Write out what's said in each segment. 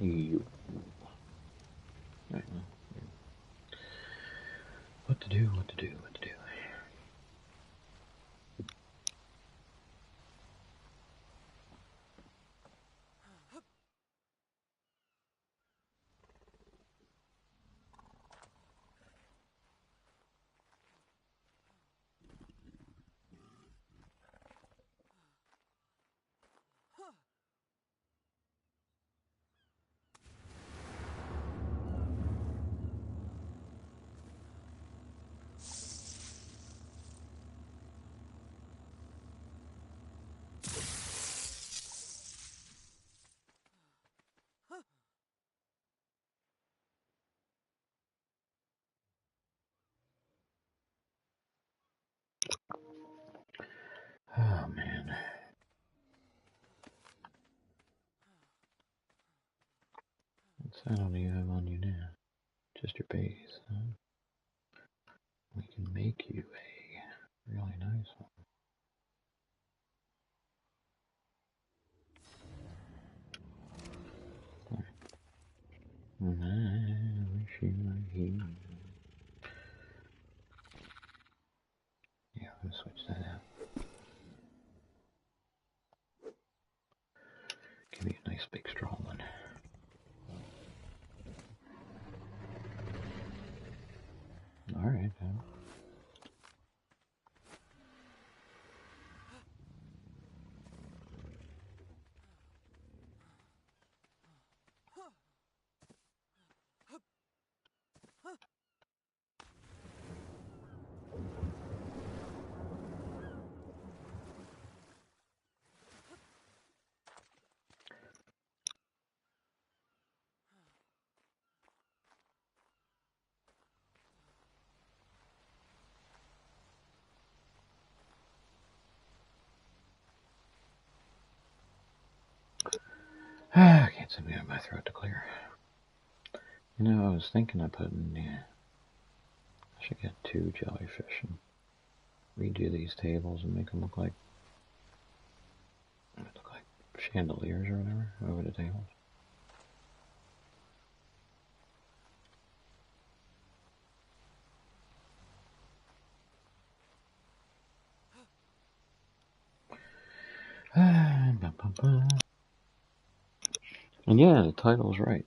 You. Right, well, what to do, what to do, what to do. Oh, man. What saddle do you have on you now? Just your base, huh? We can make you a really nice one. I wish you were here. Yeah, I'm gonna switch that out. Give me a nice big strong one. Alright, then. I can't seem to get my throat to clear. You know, I was thinking of putting, I should get 2 jellyfish and redo these tables and make them look like chandeliers or whatever over the tables. And yeah, the title's right.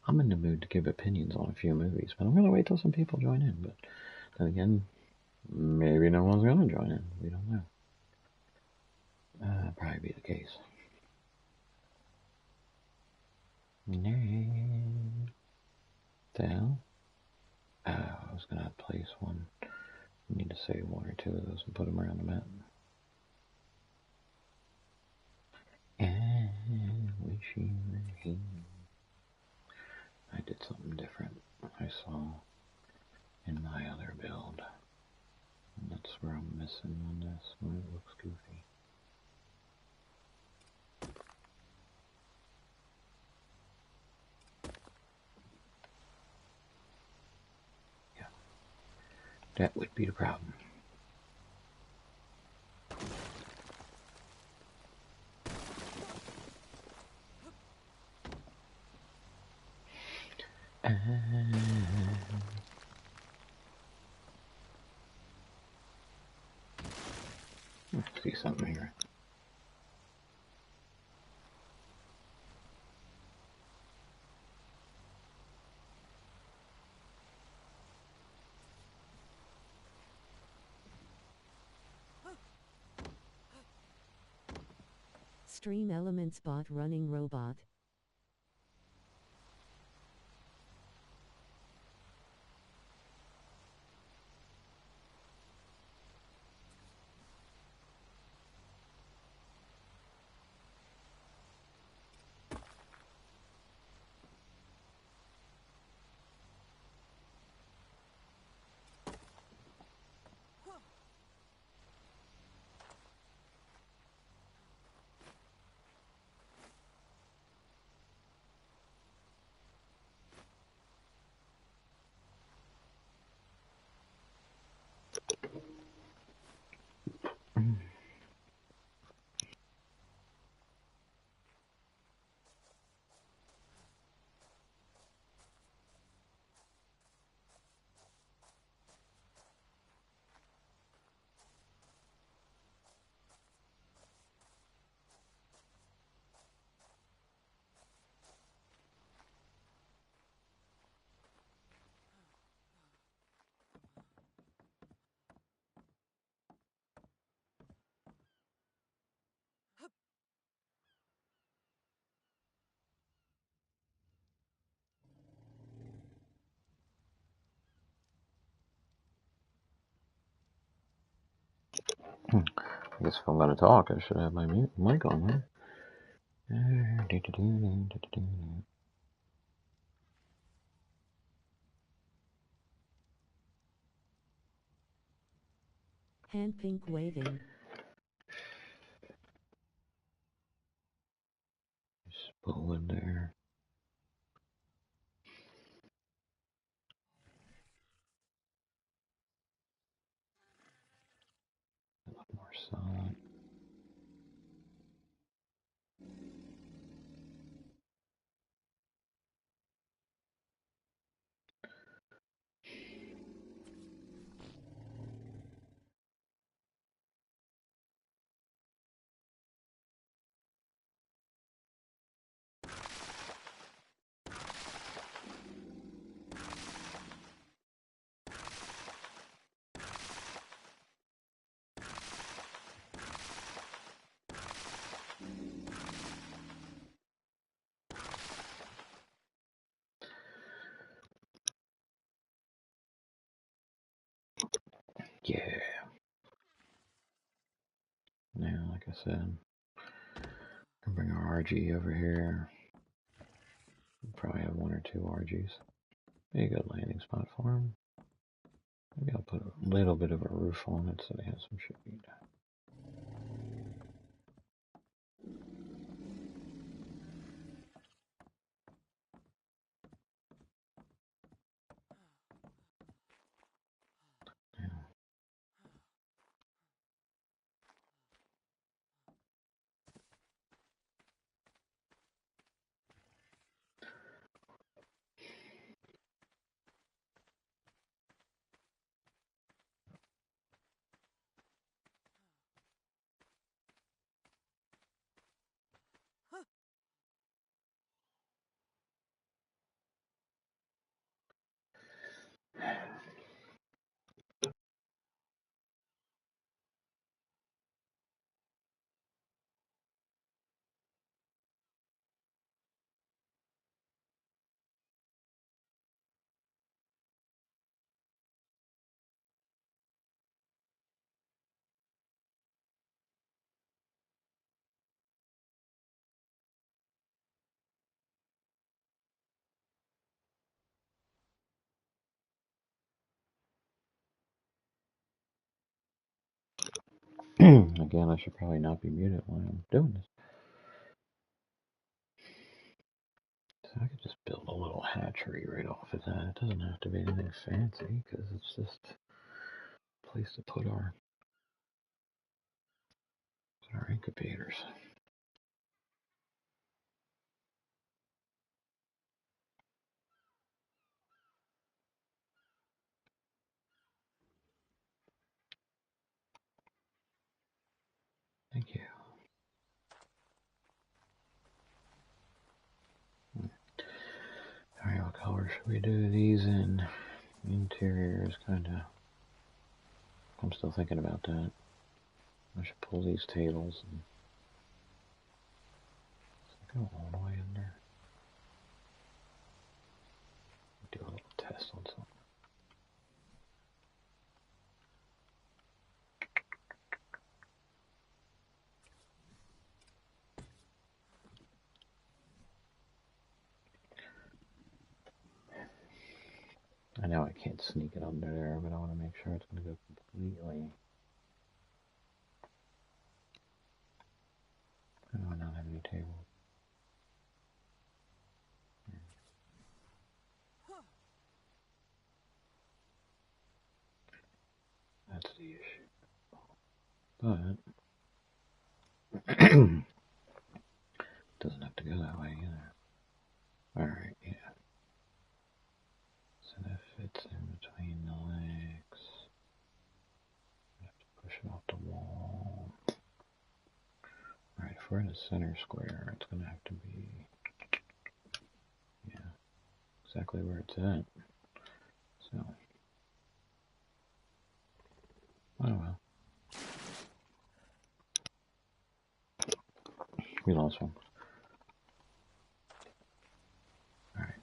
I'm in the mood to give opinions on a few movies, but I'm gonna wait till some people join in. But then again, maybe no one's gonna join in. We don't know. Probably be the case. The hell? Oh, I was gonna place one. I need to save 1 or 2 of those and put them around the map. I wish you were here. I did something different. I saw in my other build. And that's where I'm missing on this when it looks goofy. Yeah. That would be the problem. Let's see something here. Stream Elements bot running robot. I guess if I'm going to talk, I should have my mic on, huh? Hand pink waving. Just pull in there. A little more sun. Yeah. Now, like I said, I'll bring our RG over here. We'll probably have 1 or 2 RGs. Be a good landing spot for him. Maybe I'll put a little bit of a roof on it so they have some shade. Again, I should probably not be muted while I'm doing this. So I could just build a little hatchery right off of that. It doesn't have to be anything fancy because it's just a place to put our incubators. Thank you. Alright, what color should we do these in? Interior is kind of... I'm still thinking about that. I should pull these tables and go all the way in there. Do a little test on something. I know I can't sneak it under there, but I want to make sure it's going to go completely. I do not have any tables. That's the issue. But doesn't have to go that way either. Alright, yeah. So that fits in between the legs. I have to push it off the wall. Alright, if we're in a center square, it's going to have to be, yeah, exactly where it's at. So, oh well. We lost one. Alright.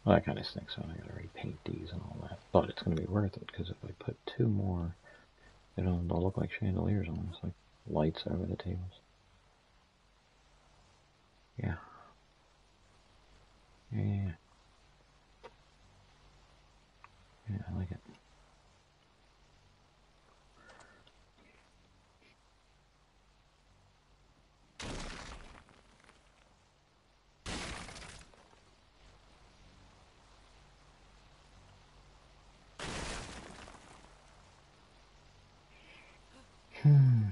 Well, that kind of stinks, so I gotta repaint these and all that. But it's gonna be worth it, because if I put 2 more They don't look like chandeliers almost, like lights over the tables. Yeah. Yeah. Yeah, I like it. In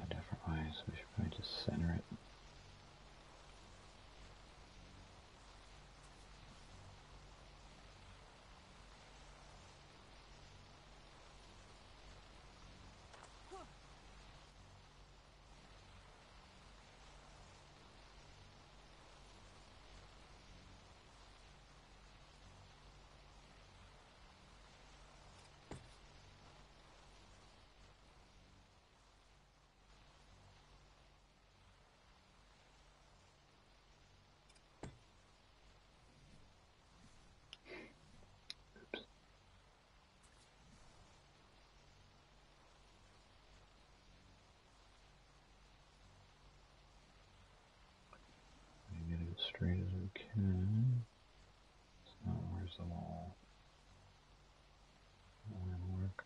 a different way, so we should probably just center it. Oops. We get it as straight as we can. So where's the wall? That won't work.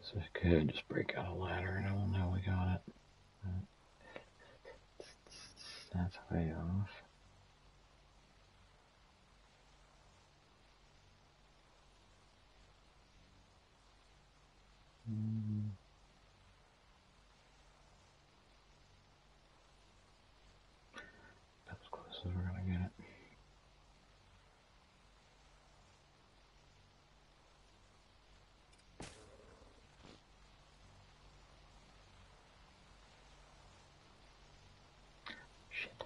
So I could just break out a ladder and I will know we got it. That's way off. That's as close as we're gonna get it. Shit.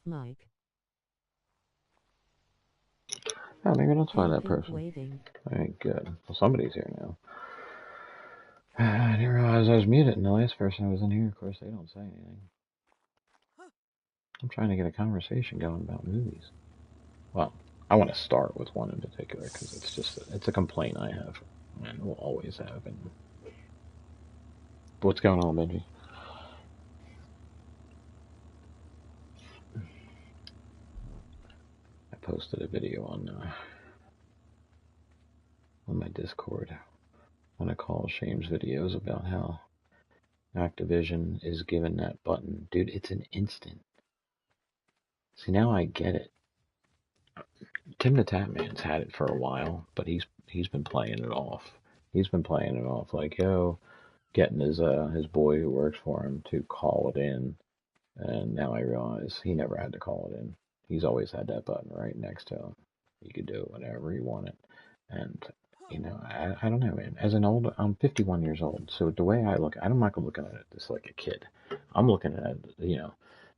Mike. Oh, maybe that's why Hand that pink person. waving. Alright, good. Well, somebody's here now. I didn't realize I was muted, and the last person who was in here, of course, they don't say anything. I'm trying to get a conversation going about movies. Well, I want to start with one in particular, because it's a complaint I have, and will always have. And what's going on, Benji? I posted a video on my Discord, one of Call Shame's videos, about how Activision is given that button. Dude, it's an instant. See, now I get it. Tim the Tatman's had it for a while, but he's been playing it off. He's been playing it off like, yo, getting his boy who works for him to call it in, and now I realize he never had to call it in. He's always had that button right next to him. You could do it whenever you wanted. And I don't know, man. I'm 51 years old, so the way I'm not looking at it just like a kid. I'm looking at it,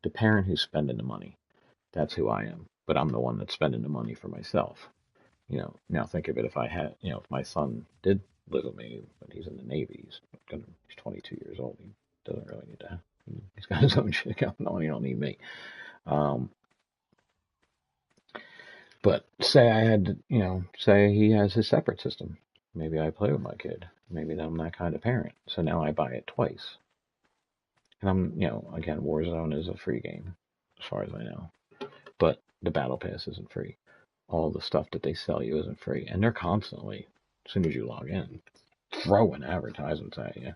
the parent who's spending the money. That's who I am. But I'm the one that's spending the money for myself. Now think of it, if I had, if my son did live with me, but he's in the Navy, he's 22 years old. He doesn't really need to. He's got his own shit going on. He don't need me. But say I had, say he has his separate system. Maybe I play with my kid. Maybe I'm that kind of parent. So now I buy it twice. And again, Warzone is a free game, as far as I know. But the Battle Pass isn't free. All the stuff that they sell you isn't free. And they're constantly, as soon as you log in, throwing advertisements at you.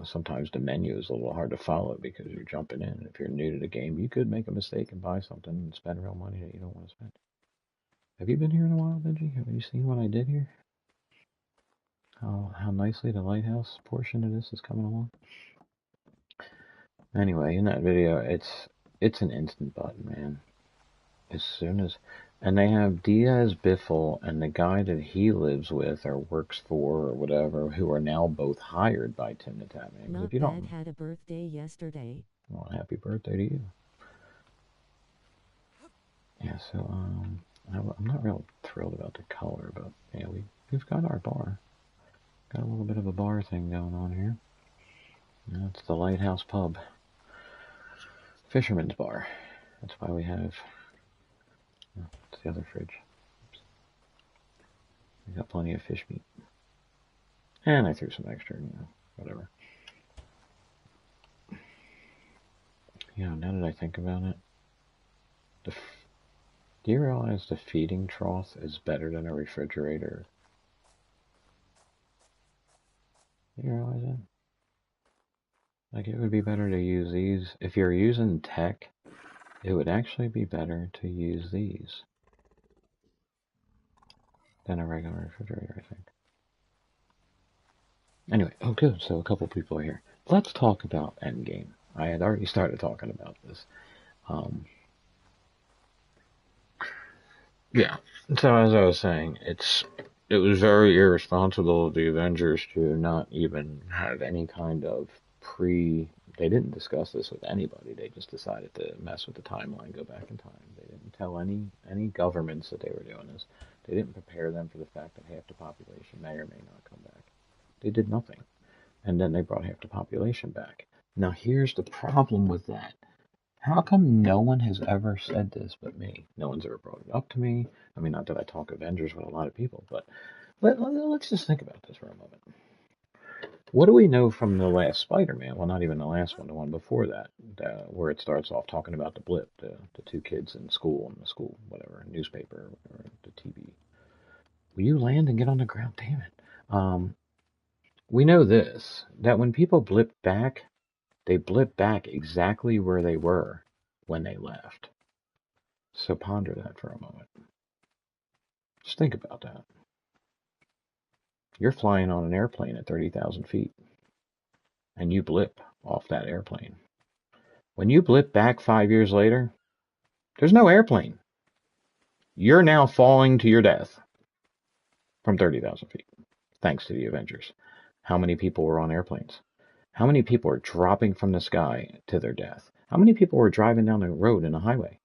Sometimes the menu is a little hard to follow because you're jumping in. If you're new to the game, you could make a mistake and buy something and spend real money that you don't want to spend. Have you been here in a while, Benji? Have you seen what I did here? How nicely the lighthouse portion of this is coming along? Anyway, in that video, it's an instant button, man. As soon as... And they have Diaz Biffle and the guy that he lives with or works for or whatever, who are now both hired by Tim the Tatman. Not if you bad, don't... had a birthday yesterday. Well, happy birthday to you. Yeah, so, I'm not real thrilled about the color, but yeah, we've got our bar. Got a little bit of a bar thing going on here. It's the Lighthouse Pub. Fisherman's Bar. That's why we have... it's the other fridge. Oops. We got plenty of fish meat. And I threw some extra, whatever. Now that I think about it, do you realize the feeding trough is better than a refrigerator? Do you realize that? Like, it would be better to use these. If you're using tech, it would actually be better to use these than a regular refrigerator, I think. Anyway, oh good, so a couple people are here. Let's talk about Endgame. I had already started talking about this. Yeah, so as I was saying, it was very irresponsible of the Avengers to not even have any kind of they didn't discuss this with anybody. They just decided to mess with the timeline, go back in time. They didn't tell any governments that they were doing this. They didn't prepare them for the fact that half the population may or may not come back. They did nothing. And then they brought half the population back. Now here's the problem with that. How come no one has ever said this but me? No one's ever brought it up to me. I mean, not that I talk Avengers with a lot of people, but let's just think about this for a moment. What do we know from the last Spider-Man? Well, not even the last one, the one before that, where it starts off talking about the blip, the two kids in school, and the school, whatever, newspaper, or the TV. Will you land and get on the ground? Damn it. We know this, that when people blip back, they blip back exactly where they were when they left. So ponder that for a moment. Just think about that. You're flying on an airplane at 30,000 feet, and you blip off that airplane. When you blip back 5 years later, there's no airplane. You're now falling to your death from 30,000 feet, thanks to the Avengers. How many people were on airplanes? How many people are dropping from the sky to their death? How many people were driving down the road in a highway?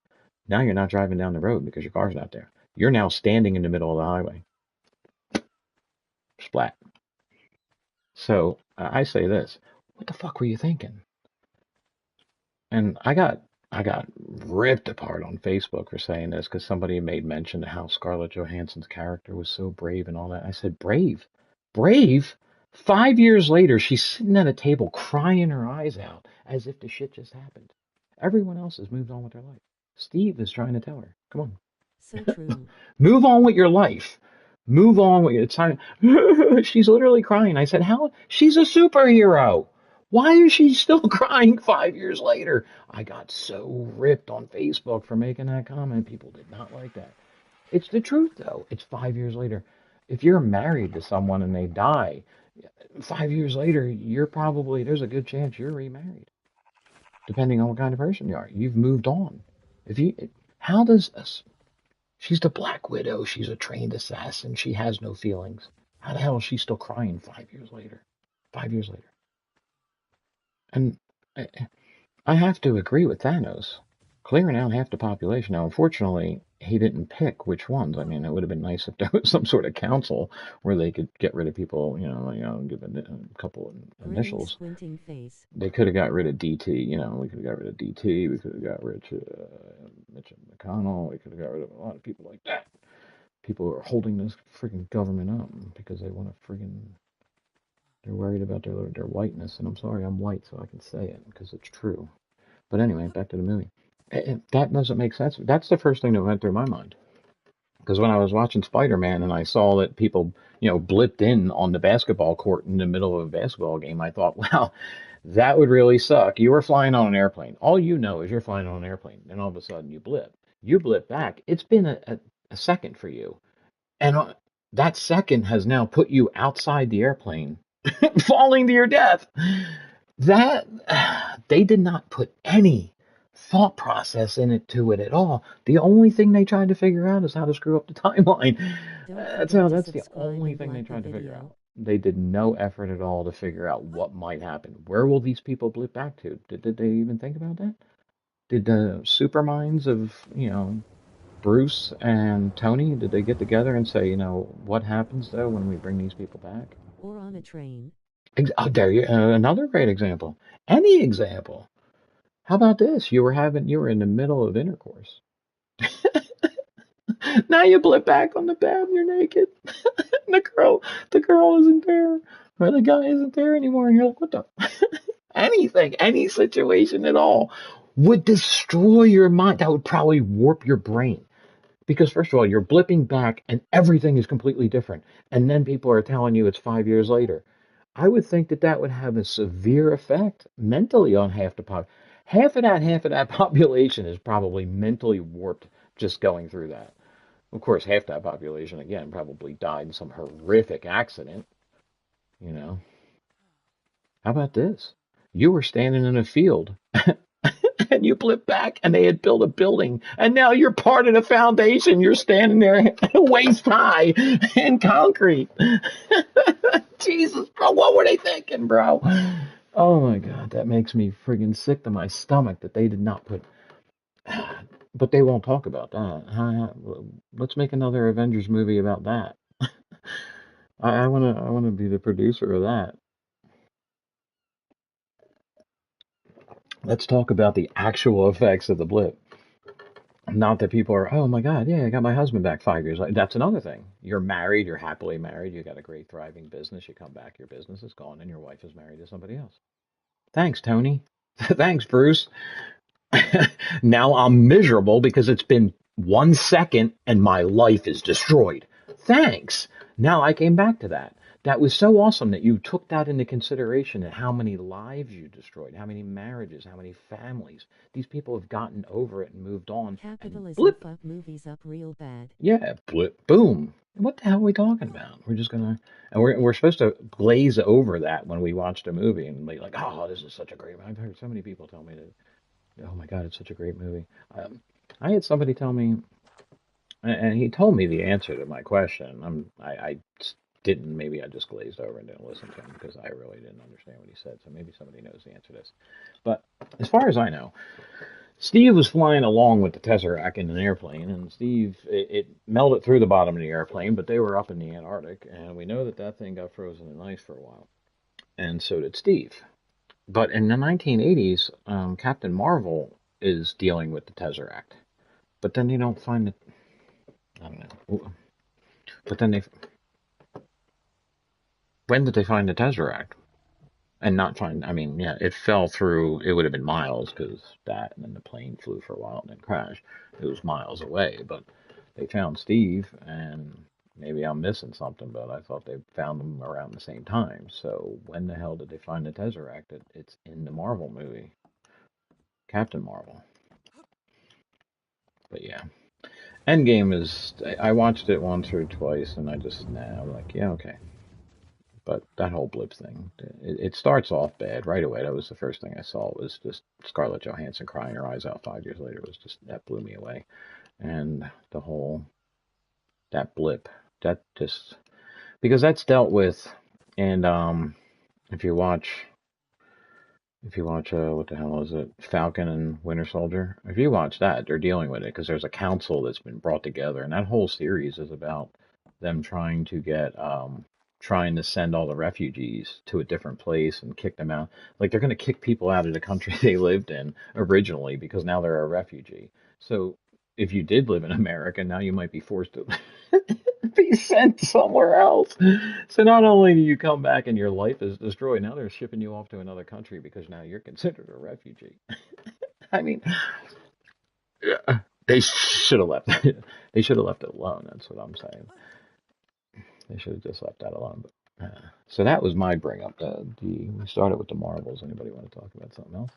Now you're not driving down the road because your car's not there. You're now standing in the middle of the highway. Splat. So I say this: what the fuck were you thinking? And I got ripped apart on Facebook for saying this because somebody made mention of how Scarlett Johansson's character was so brave and all that. I said, brave? Brave? 5 years later, she's sitting at a table crying her eyes out as if the shit just happened. Everyone else has moved on with their life. Steve is trying to tell her, come on, So true. move on with your life. Move on with it's time. She's literally crying. I said, how? She's a superhero. Why is she still crying 5 years later? I got so ripped on Facebook for making that comment. People did not like that. It's the truth, though. It's 5 years later. If you're married to someone and they die, 5 years later, there's a good chance you're remarried, depending on what kind of person you are. You've moved on. If you, how does She's the Black Widow. She's a trained assassin. She has no feelings. How the hell is she still crying 5 years later? 5 years later. And I, I have to agree with Thanos. Clearing out half the population. Now, unfortunately, he didn't pick which ones. I mean, it would have been nice if there was some sort of council where they could get rid of people, give a couple of Grinning, initials. squinting face. They could have got rid of DT. We could have got rid of DT. We could have got rid of Mitch McConnell. We could have got rid of a lot of people like that. People who are holding this freaking government up because they want to friggin' they're worried about their whiteness. And I'm sorry, I'm white, so I can say it because it's true. But anyway, back to the movie. That doesn't make sense. That's the first thing that went through my mind. Because when I was watching Spider-Man and I saw that people, blipped in on the basketball court in the middle of a basketball game, I thought, wow, that would really suck. You were flying on an airplane. All you know is you're flying on an airplane. Then all of a sudden you blip. You blip back. It's been a second for you. And that second has now put you outside the airplane, falling to your death. That they did not put any thought process to it at all. The only thing they tried to figure out is how to screw up the timeline. Don't That's forget to the subscribe only and thing they like the tried to figure out. video. They did no effort at all to figure out what might happen. Where will these people blip back to? Did they even think about that? Did the super minds of, Bruce and Tony, did they get together and say, what happens though when we bring these people back? Or on a train. Oh, there you another great example. Any example. How about this? You were in the middle of intercourse. Now you blip back on the bed and you're naked. the girl isn't there, or the guy isn't there anymore, and you're like, what the? Anything, any situation at all would destroy your mind. That would probably warp your brain. Because first of all, you're blipping back and everything is completely different. And then people are telling you it's 5 years later. I would think that would have a severe effect mentally on half the pop. Half of that population is probably mentally warped just going through that. Of course, half that population again probably died in some horrific accident. You know. How about this? You were standing in a field and you flip back and they had built a building and now you're part of the foundation. You're standing there waist high in concrete. Jesus, bro, what were they thinking, bro? Oh my God, that makes me friggin' sick to my stomach that they did not put. But they won't talk about that. Let's make another Avengers movie about that. I wanna be the producer of that. Let's talk about the actual effects of the blip. Not that people are, oh my God, yeah, I got my husband back 5 years later. That's another thing. You're married, you're happily married, you got a great thriving business, you come back, your business is gone, and your wife is married to somebody else. Thanks, Tony. Thanks, Bruce. Now I'm miserable because it's been 1 second and my life is destroyed. Thanks. Now I came back to that. That was so awesome that you took that into consideration and how many lives you destroyed, how many marriages, how many families. These people have gotten over it and moved on. And Capitalism blip. fuck movies up real bad. Yeah, blip, boom. What the hell are we talking about? We're just gonna, and we're supposed to glaze over that when we watched a movie and be like, oh, this is such a great. I've heard so many people tell me that, oh my God, it's such a great movie. I had somebody tell me, and he told me the answer to my question. I didn't. Maybe I just glazed over and didn't listen to him because I really didn't understand what he said. So maybe somebody knows the answer to this. But as far as I know, Steve was flying along with the Tesseract in an airplane, and it melted through the bottom of the airplane, but they were up in the Antarctic, and we know that that thing got frozen in ice for a while, and so did Steve. But in the 1980s, Captain Marvel is dealing with the Tesseract, but then they don't find it. I don't know. But then when did they find the Tesseract? And not find, I mean, yeah, it fell through, it would have been miles because that, and then the plane flew for a while and then crashed. It was miles away, but they found Steve, and maybe I'm missing something, but I thought they found him around the same time. So when the hell did they find the Tesseract? It's in the Marvel movie, Captain Marvel. But yeah, Endgame is, I watched it once or twice, and I just, nah, I'm like, yeah, okay. But that whole blip thing, it starts off bad right away. That was the first thing I saw was just Scarlett Johansson crying her eyes out 5 years later. It was just, that blew me away. And the whole, that blip, that just, because that's dealt with. And if you watch, what the hell is it? Falcon and Winter Soldier. If you watch that, they're dealing with it because there's a council that's been brought together, and that whole series is about them trying to send all the refugees to a different place and kick them out. Like they're going to kick people out of the country they lived in originally because now they're a refugee. So if you did live in America, now you might be forced to be sent somewhere else. So not only do you come back and your life is destroyed, now they're shipping you off to another country because now you're considered a refugee. I mean, yeah, they should have left. They should have left it alone. That's what I'm saying. They should have just left that alone. But, so that was my bring up. We started with the Marvels. Anybody want to talk about something else,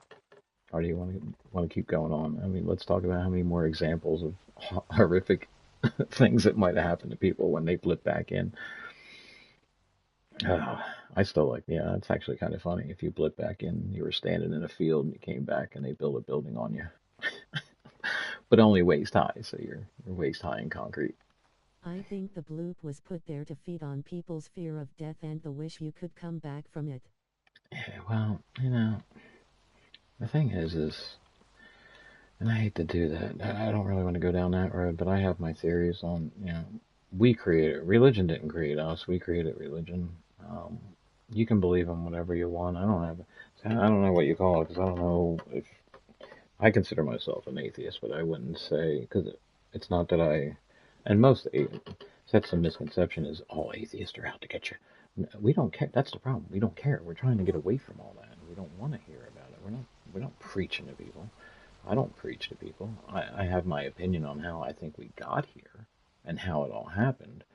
or do you want to keep going on? I mean, let's talk about how many more examples of horrific things that might have happened to people when they flip back in. I still like, yeah, it's actually kind of funny. If you blip back in, you were standing in a field and you came back and they built a building on you, but only waist high, so you're waist high in concrete. I think the bloop was put there to feed on people's fear of death and the wish you could come back from it. Yeah, well, the thing is, and I hate to do that. I don't really want to go down that road, but I have my theories on, we created religion didn't create us. We created religion. Um, you can believe in whatever you want. I don't know what you call it because I don't know if I consider myself an atheist, but I wouldn't say because it's not that and most that's the misconception is all atheists are out to get you. We don't care. That's the problem. We don't care. We're trying to get away from all that. We don't want to hear about it. We're not preaching to people. I don't preach to people. I have my opinion on how I think we got here and how it all happened.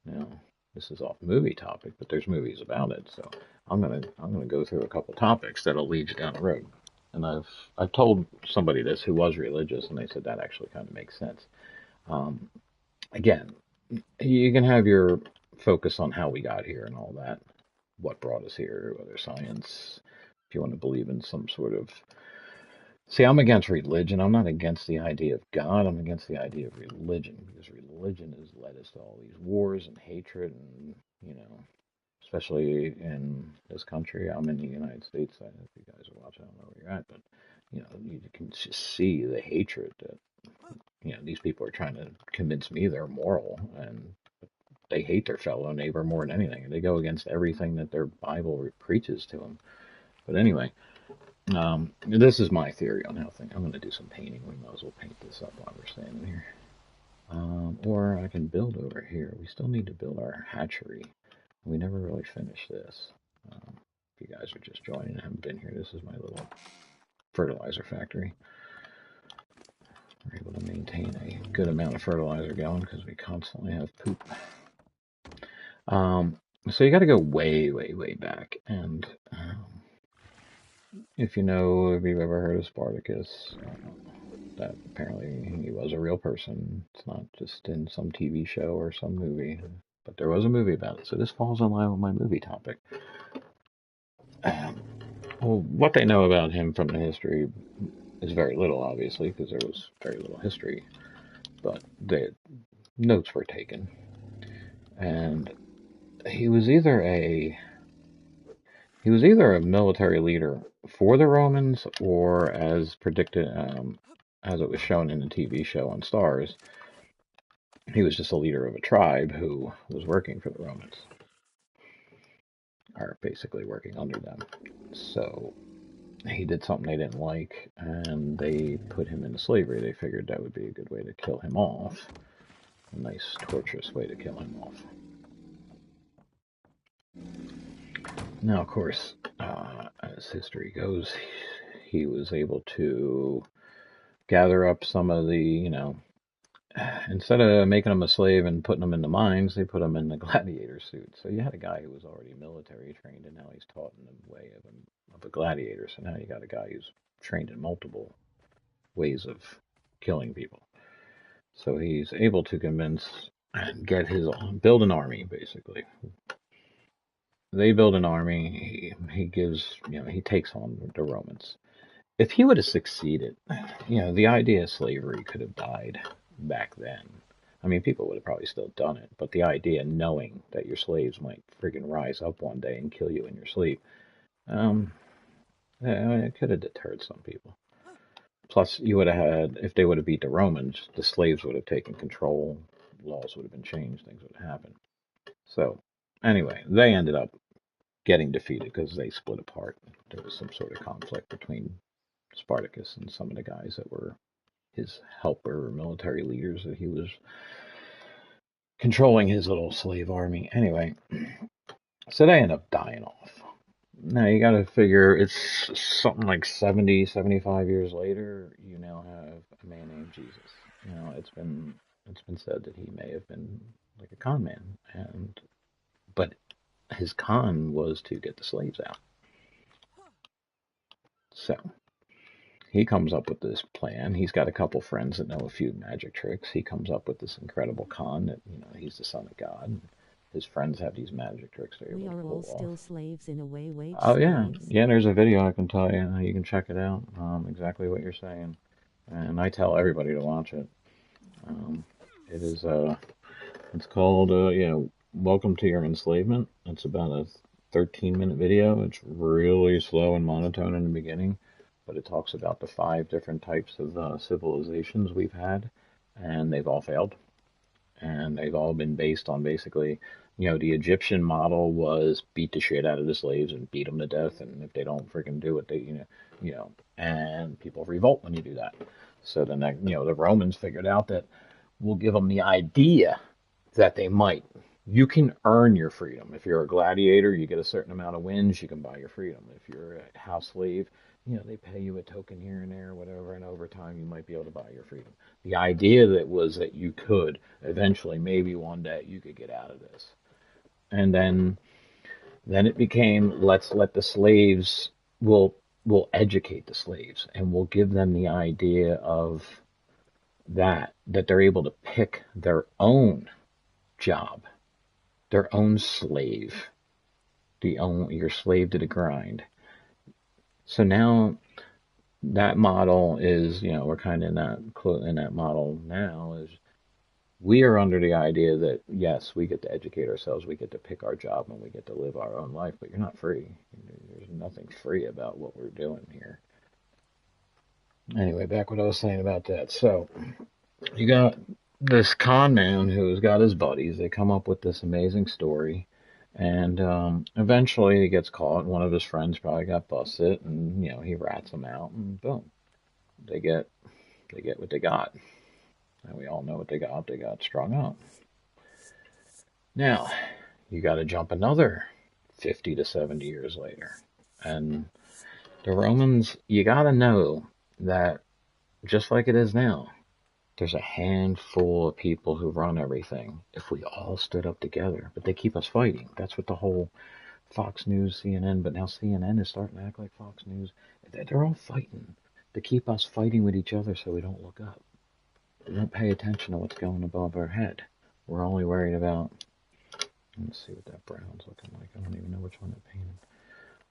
Now, this is off movie topic, but there's movies about it, so I'm gonna go through a couple topics that'll lead you down the road. And I've told somebody this who was religious, and they said that actually kind of makes sense. Um, Again, you can have your focus on how we got here and all that, what brought us here, whether science, if you want to believe in some sort of. See, I'm against religion. I'm not against the idea of God. I'm against the idea of religion because religion has led us to all these wars and hatred, and especially in this country. I'm in the United States. I don't know if you guys are watching. I don't know where you're at, but you can just see the hatred that these people are trying to convince me they're moral, and they hate their fellow neighbor more than anything, and they go against everything that their Bible preaches to them. But anyway, this is my theory on how things. I'm going to do some painting. We might as well paint this up while we're standing here. Or I can build over here. We still need to build our hatchery. We never really finished this. If you guys are just joining and haven't been here, this is my little fertilizer factory. We're able to maintain a good amount of fertilizer going because we constantly have poop. So you got to go way, way, way back. And if you've ever heard of Spartacus, that apparently he was a real person. It's not just in some TV show or some movie, but there was a movie about it. So this falls in line with my movie topic. Well, what they know about him from the history is very little, obviously, because there was very little history. But the notes were taken, and he was either a military leader for the Romans, or as predicted, as it was shown in the TV show on Stars, he was just a leader of a tribe who was working for the Romans, or basically working under them. So he did something they didn't like, and they put him into slavery. They figured that would be a good way to kill him off. A nice, torturous way to kill him off. Now, of course, as history goes, he was able to gather up some of the, instead of making him a slave and putting him in the mines, they put him in the gladiator suit. So you had a guy who was already military trained, and now he's taught in the way of a gladiator. So now you got a guy who's trained in multiple ways of killing people. So he's able to convince and get his build an army, basically. They build an army. He gives, he takes on the Romans. If he would have succeeded, the idea of slavery could have died back then. I mean, people would have probably still done it, but the idea, knowing that your slaves might friggin' rise up one day and kill you in your sleep, it could have deterred some people. Plus, you would have had, if they would have beat the Romans, the slaves would have taken control, laws would have been changed, things would have happened. So, anyway, they ended up getting defeated because they split apart. There was some sort of conflict between Spartacus and some of the guys that were his helper military leaders that he was controlling his little slave army. Anyway, so they end up dying off. Now you got to figure it's something like 70, 75 years later. You now have a man named Jesus. It's been said that he may have been like a con man, but his con was to get the slaves out. So he comes up with this plan. He's got a couple friends that know a few magic tricks. He comes up with this incredible con that, he's the son of God. His friends have these magic tricks they're able to pull off. We are all still slaves in a way, wage Oh, yeah. slaves. Yeah, there's a video I can tell you. You can check it out. Exactly what you're saying. And I tell everybody to watch it. It is, it's called, Welcome to Your Enslavement. It's about a 13-minute video. It's really slow and monotone in the beginning, but it talks about the 5 different types of civilizations we've had, and they've all failed. And they've all been based on basically, the Egyptian model was beat the shit out of the slaves and beat them to death, and if they don't freaking do it, they, and people revolt when you do that. So then, the Romans figured out that we'll give them the idea that they might. You can earn your freedom. If you're a gladiator, you get a certain amount of wins, you can buy your freedom. If you're a house slave, they pay you a token here and there, whatever, and over time you might be able to buy your freedom. The idea that you could eventually, maybe one day, you could get out of this. And then it became, let's let the slaves, we'll educate the slaves, and we'll give them the idea of that they're able to pick their own job, their own slave, your slave to the grind. So now that model is, we're kind of in that model now, is we are under the idea that, yes, we get to educate ourselves, we get to pick our job, and we get to live our own life, but you're not free. There's nothing free about what we're doing here. Anyway, back what I was saying about that. So you got this con man who's got his buddies. They come up with this amazing story, and eventually he gets caught. One of his friends probably got busted, and he rats them out, and boom, they get what they got. And we all know what they got. They got strung up. Now you got to jump another 50 to 70 years later, and the Romans. You got to know that just like it is now, there's a handful of people who run everything. If we all stood up together, but they keep us fighting. That's what the whole Fox News, CNN, but now CNN is starting to act like Fox News. They're all fighting to keep us fighting with each other so we don't look up. We don't pay attention to what's going above our head. We're only worried about, let's see what that brown's looking like. I don't even know which one it painted.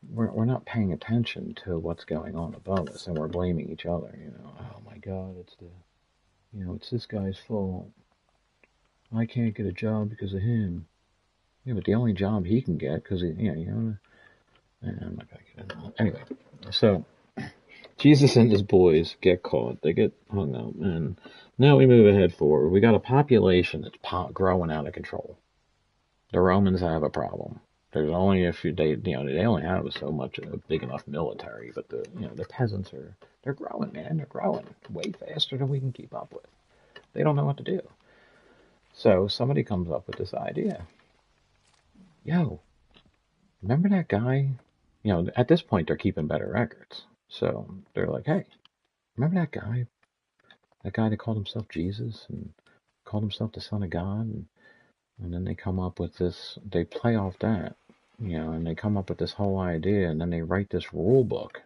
We're not paying attention to what's going on above us, and we're blaming each other. Oh my God, it's this guy's fault. I can't get a job because of him. Yeah, but the only job he can get, because, I'm not going to get into that. Anyway, so Jesus and his boys get caught. They get hung up. And now we move ahead forward. We got a population that's growing out of control. The Romans have a problem. There's only a few, they only have so much, a big enough military, but the peasants they're growing, man. They're growing way faster than we can keep up with. They don't know what to do. So somebody comes up with this idea. Yo, remember that guy? At this point, they're keeping better records. So they're like, hey, remember that guy? That guy that called himself Jesus and called himself the Son of God? And then they come up with this, they play off that, and they come up with this whole idea, and then they write this rule book,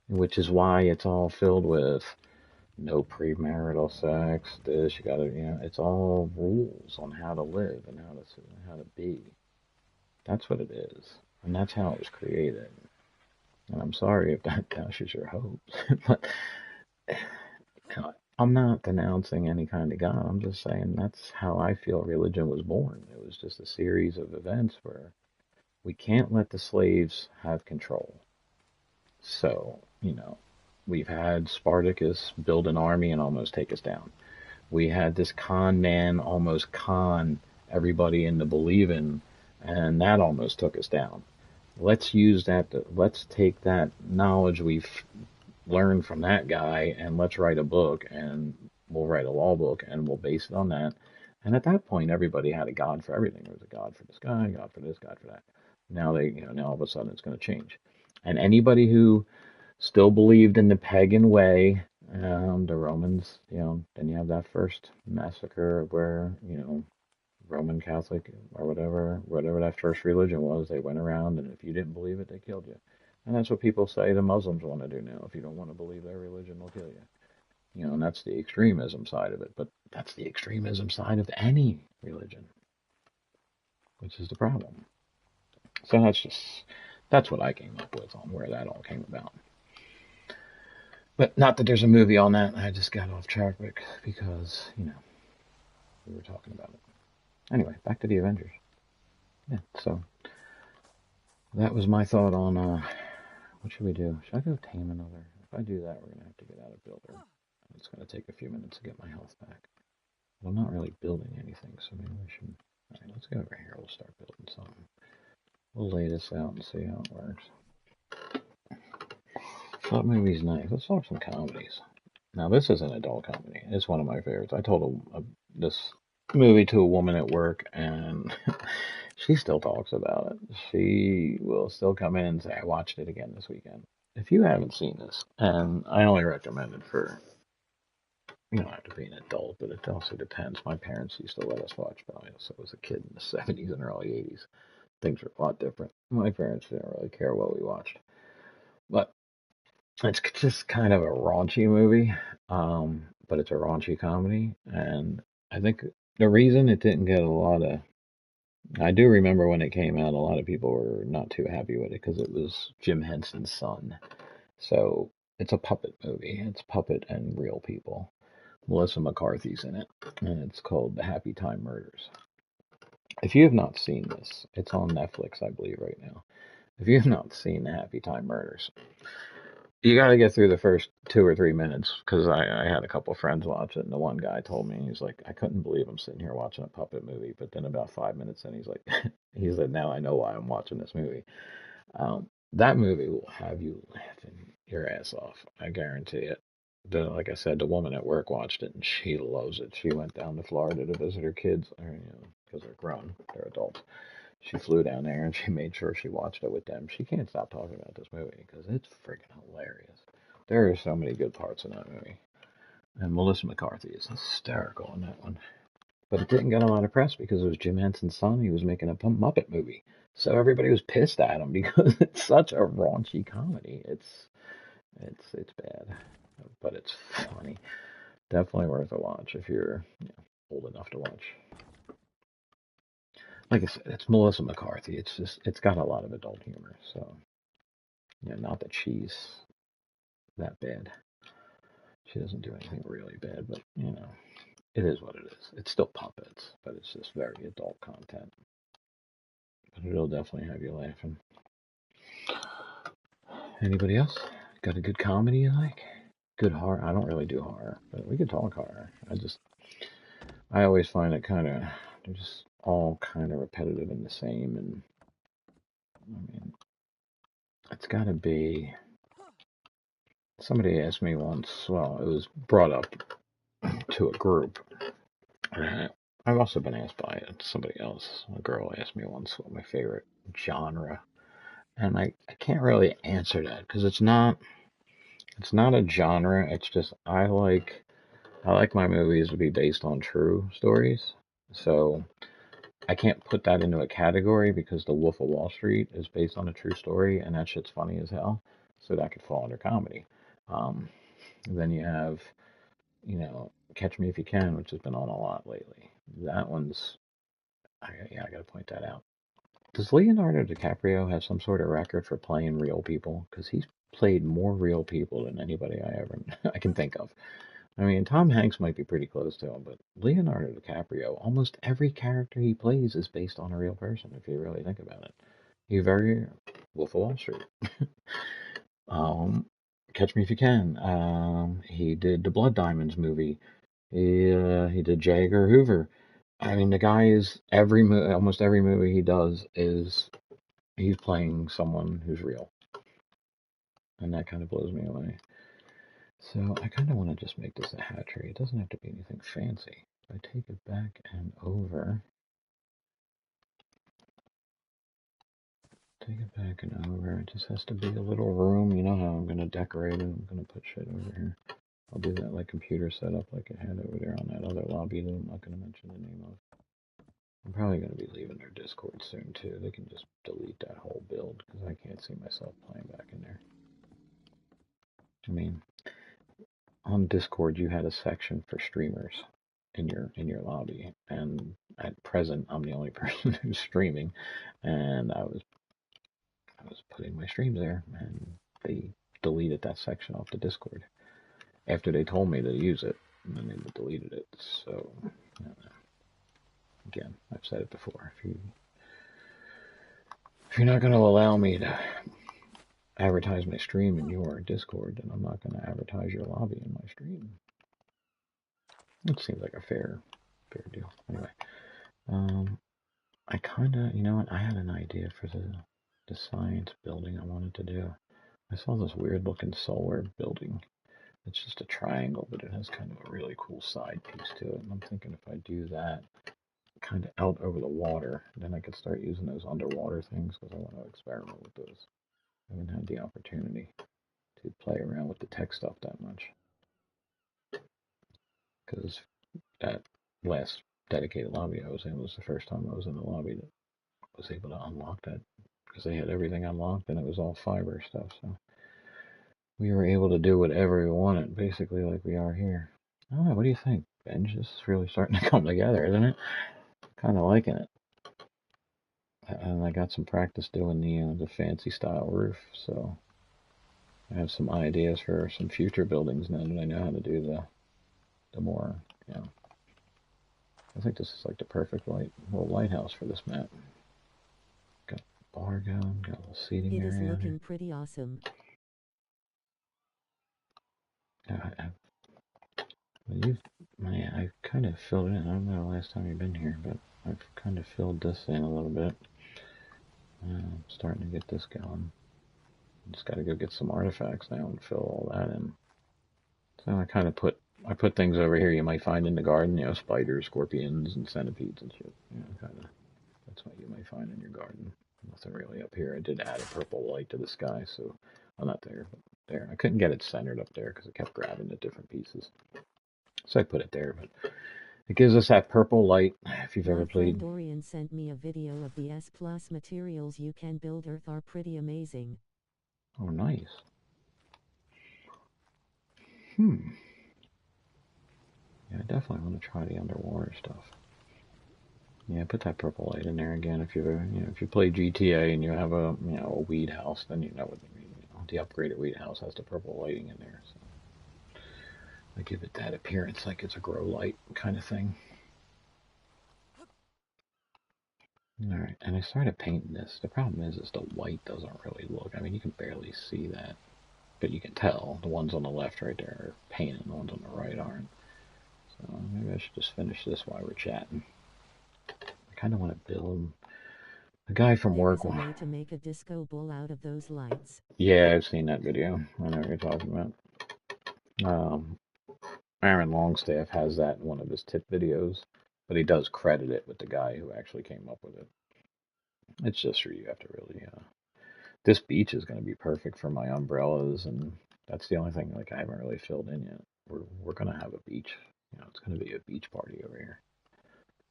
which is why it's all filled with no premarital sex, this, you gotta, it's all rules on how to live and how to be. That's what it is. And that's how it was created. And I'm sorry if that dashes your hopes. But I'm not denouncing any kind of God. I'm just saying that's how I feel religion was born. It was just a series of events where we can't let the slaves have control. So, we've had Spartacus build an army and almost take us down. We had this con man almost con everybody into believing, and that almost took us down. Let's use that. Let's take that knowledge we've learned from that guy and let's write a book, and we'll write a law book and we'll base it on that. And at that point, everybody had a God for everything. There was a God for the sky, God for this, God for that. Now now all of a sudden it's going to change. And anybody who still believed in the pagan way, the Romans, then you have that first massacre where, Roman Catholic or whatever that first religion was, they went around and if you didn't believe it, they killed you. And that's what people say the Muslims want to do now. If you don't want to believe their religion, they'll kill you. And that's the extremism side of it. But that's the extremism side of any religion, which is the problem. So that's what I came up with on where that all came about. But not that there's a movie on that. I just got off track because, we were talking about it. Anyway, back to the Avengers. Yeah, so that was my thought on what should we do? Should I go tame another? If I do that, we're going to have to get out of builder. It's going to take a few minutes to get my health back. But I'm not really building anything, so maybe we should. All right, let's go over here. We'll start building something. We'll lay this out and see how it works. That movie's nice. Let's talk some comedies. Now, this is an adult comedy. It's one of my favorites. I told this movie to a woman at work, and she still talks about it. She will still come in and say, I watched it again this weekend. If you haven't seen this, and I only recommend it for, you don't have to be an adult, but it also depends. My parents used to let us watch, but I also was a kid in the 70s and early 80s. Things were a lot different. My parents didn't really care what we watched. But it's just kind of a raunchy movie, but it's a raunchy comedy. And I think the reason it didn't get a lot of, I do remember when it came out, a lot of people were not too happy with it because it was Jim Henson's son. So it's a puppet movie. It's puppet and real people. Melissa McCarthy's in it, and it's called The Happy Time Murders. If you have not seen this, it's on Netflix, I believe, right now. If you have not seen The Happy Time Murders, you got to get through the first 2 or 3 minutes because I had a couple of friends watch it, and the one guy told me, he's like, I couldn't believe I'm sitting here watching a puppet movie. But then about 5 minutes in, he's like, he said, now I know why I'm watching this movie. That movie will have you laughing your ass off. I guarantee it. Like I said, the woman at work watched it and she loves it. She went down to Florida to visit her kids, because they're grown, they're adults. She flew down there and she made sure she watched it with them. She can't stop talking about this movie because it's freaking hilarious. There are so many good parts in that movie. And Melissa McCarthy is hysterical in that one. But it didn't get a lot of press because it was Jim Henson's son. He was making a Muppet movie. So everybody was pissed at him because it's such a raunchy comedy. It's bad, but it's funny. Definitely worth a watch if you're old enough to watch. Like I said, it's Melissa McCarthy. It's got a lot of adult humor. So not that she's that bad. She doesn't do anything really bad, but it is what it is. It's still puppets, but it's just very adult content. but it'll definitely have you laughing. Anybody else? Got a good comedy you like? Good horror? I don't really do horror, but we could talk horror. I always find it kind of, they're just all kind of repetitive and the same, and I mean, it's got to be. Somebody asked me once, well, it was brought up to a group. I've also been asked by somebody else. A girl asked me once what my favorite genre, and I can't really answer that because it's not a genre. It's just I like my movies to be based on true stories. So I can't put that into a category because The Wolf of Wall Street is based on a true story, and that shit's funny as hell. So that could fall under comedy. Um, then you have, Catch Me If You Can, which has been on a lot lately. That one's, yeah, I got to point that out. Does Leonardo DiCaprio have some sort of record for playing real people? Because he's played more real people than anybody I can think of. I mean, Tom Hanks might be pretty close to him, but Leonardo DiCaprio, almost every character he plays is based on a real person, if you really think about it. He very Wolf of Wall Street. um, Catch Me If You Can. He did the Blood Diamonds movie. He did J. Edgar Hoover. I mean, the guy is almost every movie he does is he's playing someone who's real, and that kind of blows me away. So I kind of want to just make this a hatchery. It doesn't have to be anything fancy. If I take it back and over, it just has to be a little room. You know how I'm going to decorate it. I'm going to put shit over here. I'll do that like computer setup like it had over there on that other lobby that I'm not going to mention the name of. I'm probably going to be leaving their Discord soon too. They can just delete that whole build because I can't see myself playing back in there. I mean, on Discord you had a section for streamers in your lobby, and at present I'm the only person who's streaming, and I was putting my streams there, and they deleted that section off the Discord after they told me to use it, and then they deleted it. So again, I've said it before. If you're not going to allow me to advertise my stream in your Discord, then I'm not going to advertise your lobby in my stream. It seems like a fair deal. Anyway, I kind of, you know what? I had an idea for the science building I wanted to do. I saw this weird looking solar building. It's just a triangle, but it has kind of a really cool side piece to it. And I'm thinking if I do that kind of out over the water, then I could start using those underwater things because I want to experiment with those. I haven't had the opportunity to play around with the tech stuff that much because that last dedicated lobby I was in was the first time I was in the lobby that was able to unlock that because they had everything unlocked and it was all fiber stuff. So we were able to do whatever we wanted, basically like we are here. I don't know. What do you think, Benj? This is really starting to come together, isn't it? Kind of liking it. And I got some practice doing the fancy style roof, so I have some ideas for some future buildings now that I know how to do the more, I think this is like the perfect little lighthouse for this map. Got a bar going, got a little seating area. It is looking pretty awesome. I've kind of filled it in. I don't know the last time you've been here, but I've kind of filled this in a little bit. I'm starting to get this going. Just got to go get some artifacts now and fill all that in. So I put things over here you might find in the garden, spiders, scorpions, and centipedes and shit. That's what you might find in your garden. Nothing really up here. I did add a purple light to the sky, so well, not there, but there. I couldn't get it centered up there because it kept grabbing the different pieces. So I put it there, but it gives us that purple light. If you've ever played. Dorian sent me a video of the S+ materials you can build Earth are pretty amazing. Oh, nice. Yeah, I definitely want to try the underwater stuff. Yeah, put that purple light in there again. If you play GTA and you have a weed house, then you know what I mean. The upgraded weed house has the purple lighting in there, so I give it that appearance like it's a grow light kind of thing. Alright, and I started painting this. The problem is the white doesn't really look. I mean, you can barely see that. But you can tell the ones on the left right there are painted, and the ones on the right aren't. So maybe I should just finish this while we're chatting. I kind of want to build. The guy from work. There is a way to make a disco ball out of those lights. Yeah, I've seen that video. I know what you're talking about. Aaron Longstaff has that in one of his tip videos, but he does credit it with the guy who actually came up with it. It's just for you have to really. This beach is going to be perfect for my umbrellas, and that's the only thing like I haven't really filled in yet. We're going to have a beach. You know, it's going to be a beach party over here.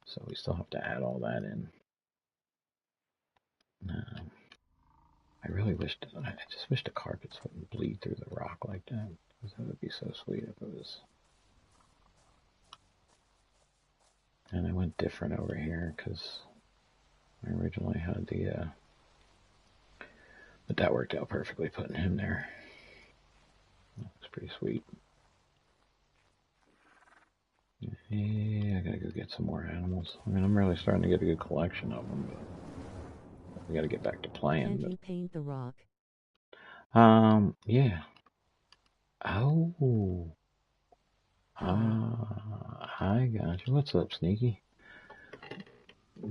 So we still have to add all that in. I really wish, I just wish the carpets wouldn't bleed through the rock like that. Because that would be so sweet if it was. And I went different over here because I originally had the, but that worked out perfectly putting him there. It's pretty sweet. Yeah, I gotta go get some more animals. I mean, I'm really starting to get a good collection of them, but we gotta get back to playing. Can you paint the rock? Yeah. Oh. I got you. What's up, Sneaky?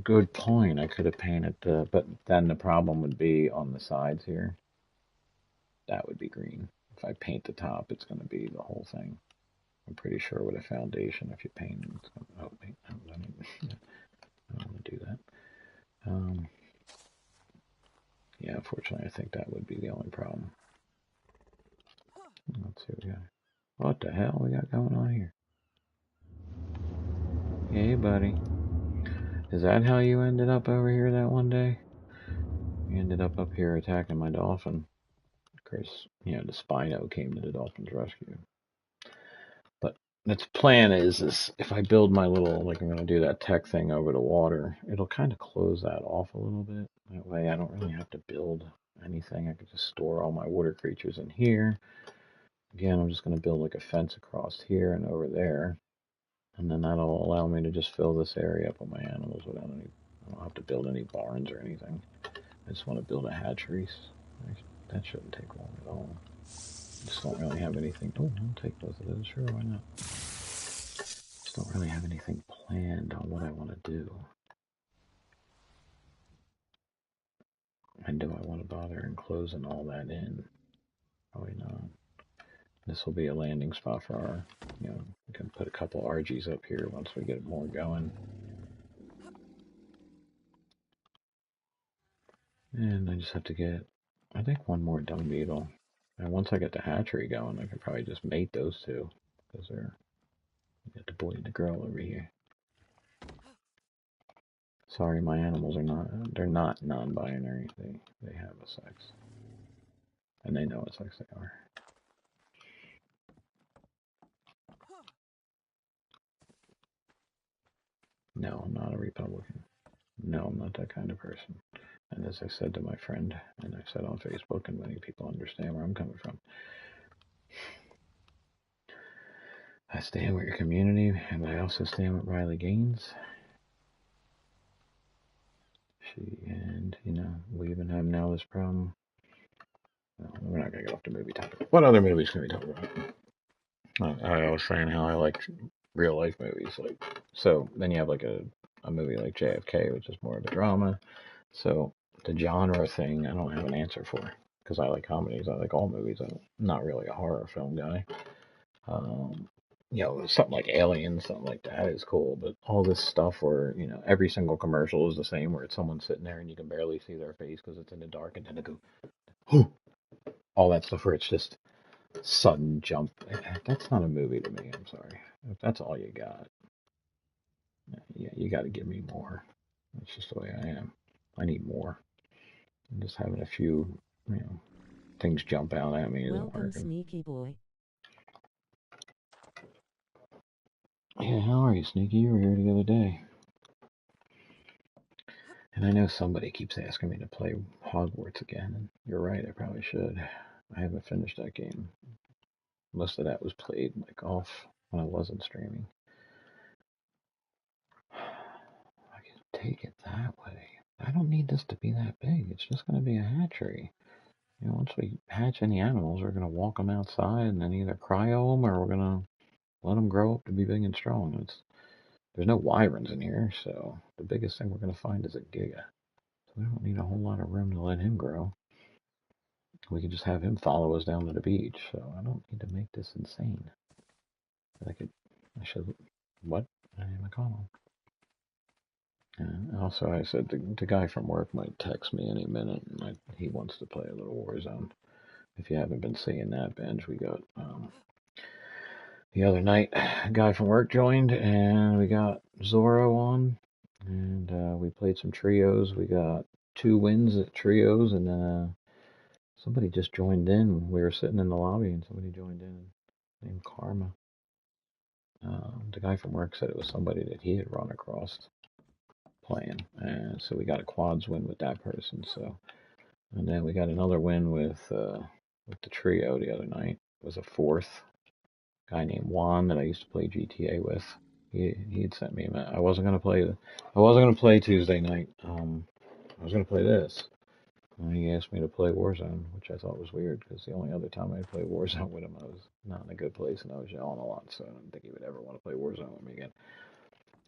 Good point. I could have painted but then the problem would be on the sides here. That would be green. If I paint the top, it's going to be the whole thing. I'm pretty sure with a foundation, if you paint it, it's going to, oh, wait, I don't want to do that. Yeah, unfortunately, I think that would be the only problem. Let's see what we got. What the hell we got going on here? Hey, buddy. Is that how you ended up over here that one day? You ended up here attacking my dolphin. Of course, you know, the Spino came to the dolphin's rescue. But its plan is if I build my little, like I'm going to do that tech thing over the water, it'll kind of close that off a little bit. That way I don't really have to build anything. I could just store all my water creatures in here. Again, I'm just going to build like a fence across here and over there. And then that'll allow me to just fill this area up with my animals without any, I don't have to build any barns or anything. I just want to build a hatcheries. That shouldn't take long at all. Just don't really have anything. Oh, I'll take both of those. Sure, why not? Just don't really have anything planned on what I want to do. And do I want to bother enclosing all that in? Probably not. This will be a landing spot for our, you know, we can put a couple RGs up here once we get more going. And I just have to get, I think, one more dung beetle. And once I get the hatchery going, I can probably just mate those two. Because they're, got the boy and the girl over here. Sorry, my animals are not, they're not non-binary. They have a sex. And they know what sex they are. No, I'm not a Republican. No, I'm not that kind of person. And as I said to my friend, and I said on Facebook, and many people understand where I'm coming from, I stand with your community, and I also stand with Riley Gaines. And, you know, we even have now this problem. Well, we're not going to get off the movie topic. What other movies can we talk about? I was saying how I like real life movies. Like, so then you have like a movie like JFK, which is more of a drama. So the genre thing, I don't have an answer for because I like comedies. I like all movies. I'm not really a horror film guy. You know, something like Alien, something like that is cool. But all this stuff where, you know, every single commercial is the same, where it's someone sitting there and you can barely see their face because it's in the dark, and then they go, whoo, all that stuff where it's just sudden jump. That's not a movie to me. I'm sorry. If that's all you got, yeah, you got to give me more. That's just the way I am. I need more. And just having a few, you know, things jump out at me isn't Welcome, working. Sneaky Boy. Yeah, how are you, Sneaky? You were here the other day. And I know somebody keeps asking me to play Hogwarts again, and you're right, I probably should. I haven't finished that game. Most of that was played like off when I wasn't streaming. I can take it that way. I don't need this to be that big. It's just going to be a hatchery. Once we hatch any animals, we're going to walk them outside and then either cryo them or we're going to let them grow up to be big and strong. There's no wyverns in here, so the biggest thing we're going to find is a giga. So we don't need a whole lot of room to let him grow. We could just have him follow us down to the beach, so I don't need to make this insane. I should, what? I didn't call him. Also, I said the guy from work might text me any minute, and he wants to play a little Warzone. If you haven't been seeing that, Benj, we got the other night, a guy from work joined, and we got Zorro on, and we played some trios. We got 2 wins at trios, and then somebody just joined in. We were sitting in the lobby, and somebody joined in named Karma. The guy from work said it was somebody that he had run across playing, and so we got a quads win with that person. So, and then we got another win with the trio the other night. It was a 4th guy named Juan that I used to play GTA with. He had sent me. I wasn't gonna play. I wasn't gonna play Tuesday night. I was gonna play this. And he asked me to play Warzone, which I thought was weird because the only other time I played Warzone with him, I was not in a good place and I was yelling a lot. So I don't think he would ever want to play Warzone with me again.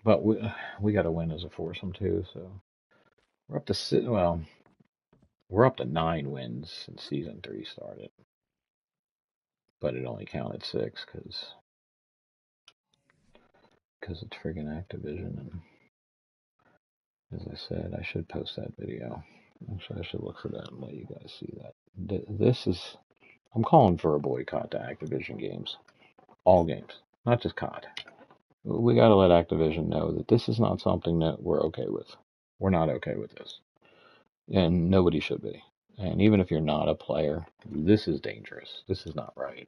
But we got to win as a foursome too. So we're up to we're up to 9 wins since season 3 started, but it only counted 6 because it's friggin' Activision. And as I said, I should post that video. Actually, I should look for that and let you guys see that. This is, I'm calling for a boycott to Activision games. All games, not just COD. We got to let Activision know that this is not something that we're okay with. We're not okay with this. And nobody should be. And even if you're not a player, this is dangerous. This is not right.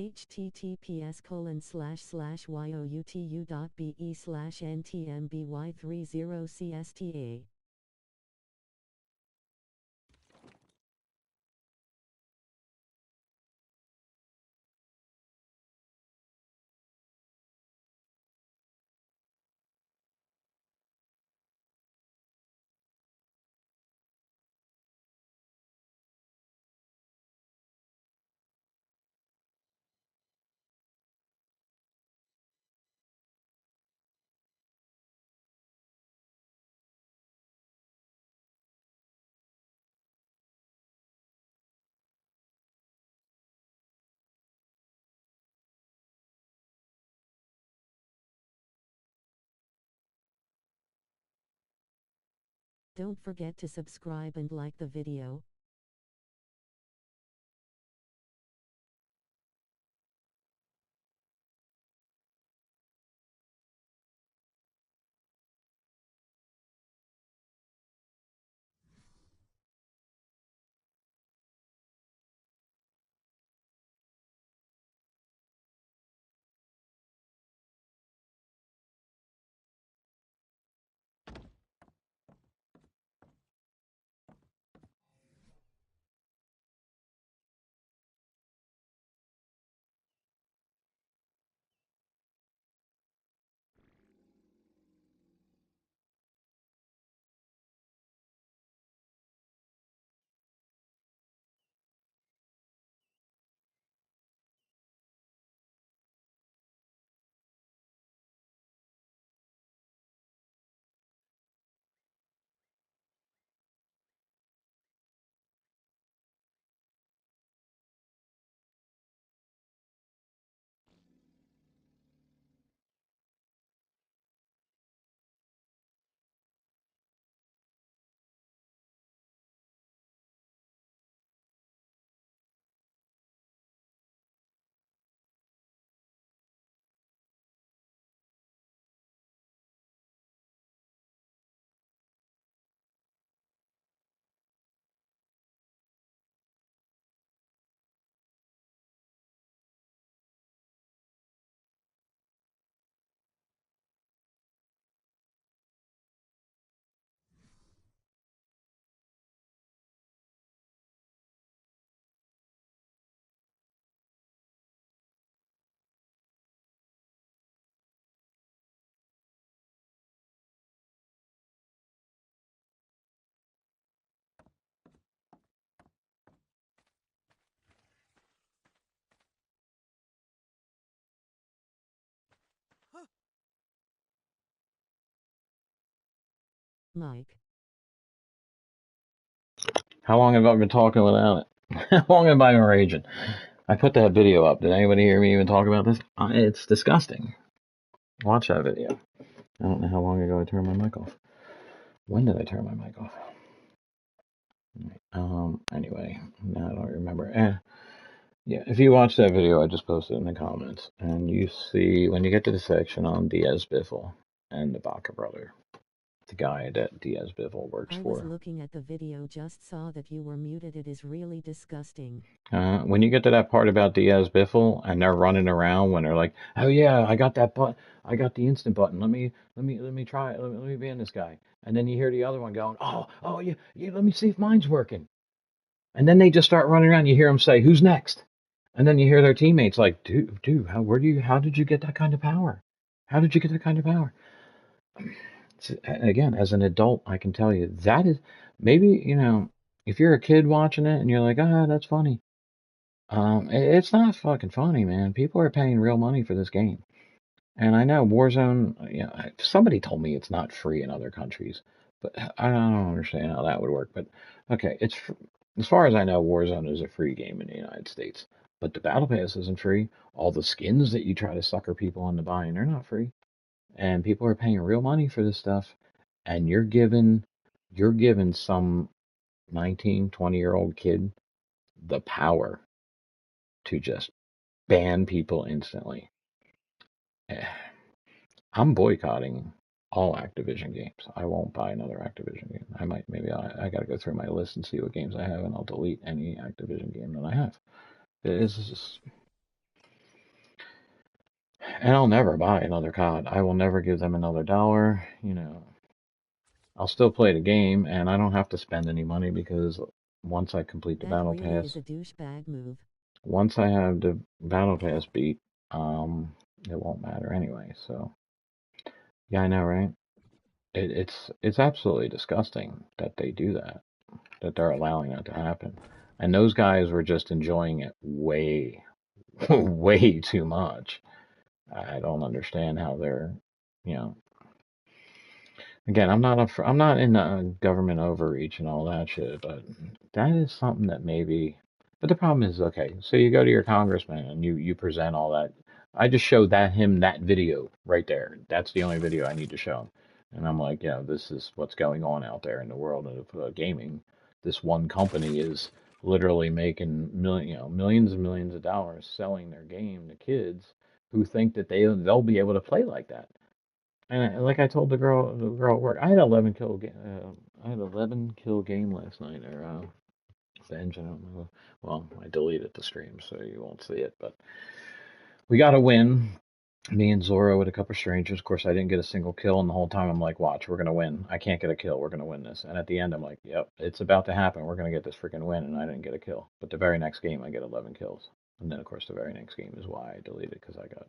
https://youtu.be/ntmby30csta. Don't forget to subscribe and like the video. Mike. How long have I been talking without it? How long have I been raging? I put that video up. Did anybody hear me even talk about this? It's disgusting. Watch that video. I don't know how long ago I turned my mic off. When did I turn my mic off? Anyway, now I don't remember. Yeah, if you watch that video I just posted in the comments, and you see when you get to the section on Diaz Biffle and the Baca brother, the guy that Diaz Biffle works I was for. looking at the video, just saw that you were muted. It is really disgusting. When you get to that part about Diaz Biffle and they're running around when they're like, "Oh yeah, I got that button, I got the instant button. Let me try it. Let me ban this guy." And then you hear the other one going, "Oh yeah, yeah. Let me see if mine's working." And then they just start running around. You hear them say, "Who's next?" And then you hear their teammates like, "Dude, how did you get that kind of power? How did you get that kind of power?" Again, as an adult, I can tell you that is maybe, if you're a kid watching it and you're like, "Ah, that's funny." It's not fucking funny, man. People are paying real money for this game. And I know Warzone, somebody told me it's not free in other countries, but I don't understand how that would work. But okay, as far as I know, Warzone is a free game in the United States, but the Battle Pass isn't free. All the skins that you try to sucker people into buying, they're not free. And people are paying real money for this stuff, and you're giving some 19, 20-year-old kid the power to just ban people instantly. Eh, I'm boycotting all Activision games. I won't buy another Activision game. Maybe I got to go through my list and see what games I have, and I'll delete any Activision game that I have. It's just, and I'll never buy another COD. I will never give them another dollar. I'll still play the game, and I don't have to spend any money because once I complete the That battle really is pass, a douchebag move. once I have the battle pass beat, it won't matter anyway. So yeah, I know, right? It's absolutely disgusting that they do that, that they're allowing that to happen. And those guys were just enjoying it way, way too much. I don't understand how they're, you know, again, I'm not in government overreach and all that shit, but that is something that maybe. But the problem is, okay, so you go to your congressman and you present all that. I just showed him that video right there. That's the only video I need to show him, and I'm like, this is what's going on out there in the world of gaming. This one company is literally making millions and millions of dollars selling their game to kids who think that they'll be able to play like that. And like I told the girl at work, I had 11 kill game last night, or Venge. I don't know. Well, I deleted the stream, so you won't see it. But we got a win. Me and Zoro with a couple strangers. Of course, I didn't get a single kill, and the whole time I'm like, "Watch, we're gonna win. I can't get a kill. We're gonna win this." And at the end, I'm like, "Yep, it's about to happen. We're gonna get this freaking win." And I didn't get a kill. But the very next game, I get 11 kills. And then, of course, the very next game is why I deleted because I got.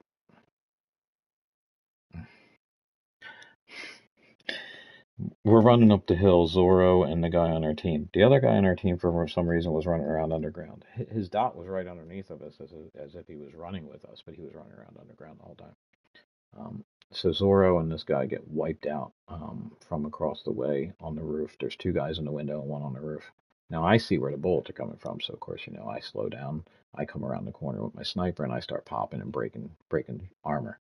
We're running up the hill, Zorro and the guy on our team. The other guy on our team, for some reason, was running around underground. His dot was right underneath of us, as if he was running with us, but he was running around underground the whole time. So Zorro and this guy get wiped out from across the way on the roof. There's two guys in the window and one on the roof. Now I see where the bullets are coming from, so of course, I slow down. I come around the corner with my sniper and I start popping and breaking armor.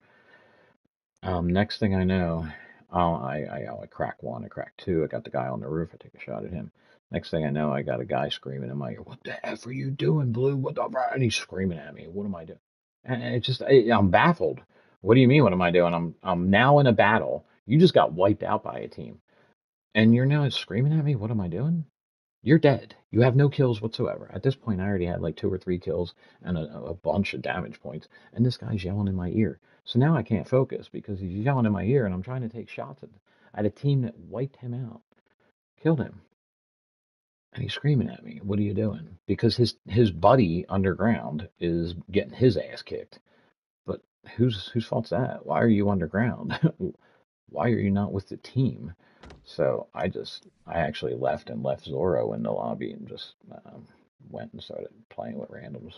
Next thing I know, I crack one, I crack two. I got the guy on the roof. I take a shot at him. Next thing I know, I got a guy screaming in my ear, "What the F are you doing, Blue? What the?" And he's screaming at me. What am I doing? And I'm baffled. What do you mean? What am I doing? I'm now in a battle. You just got wiped out by a team, and you're now screaming at me. What am I doing? You're dead. You have no kills whatsoever. At this point, I already had like 2 or 3 kills and a bunch of damage points, and this guy's yelling in my ear. So now I can't focus because he's yelling in my ear, and I'm trying to take shots at a team that wiped him out, killed him, and he's screaming at me. What are you doing? Because his buddy underground is getting his ass kicked. But whose fault's that? Why are you underground? Why are you not with the team? So I actually left Zorro in the lobby and just went and started playing with randoms.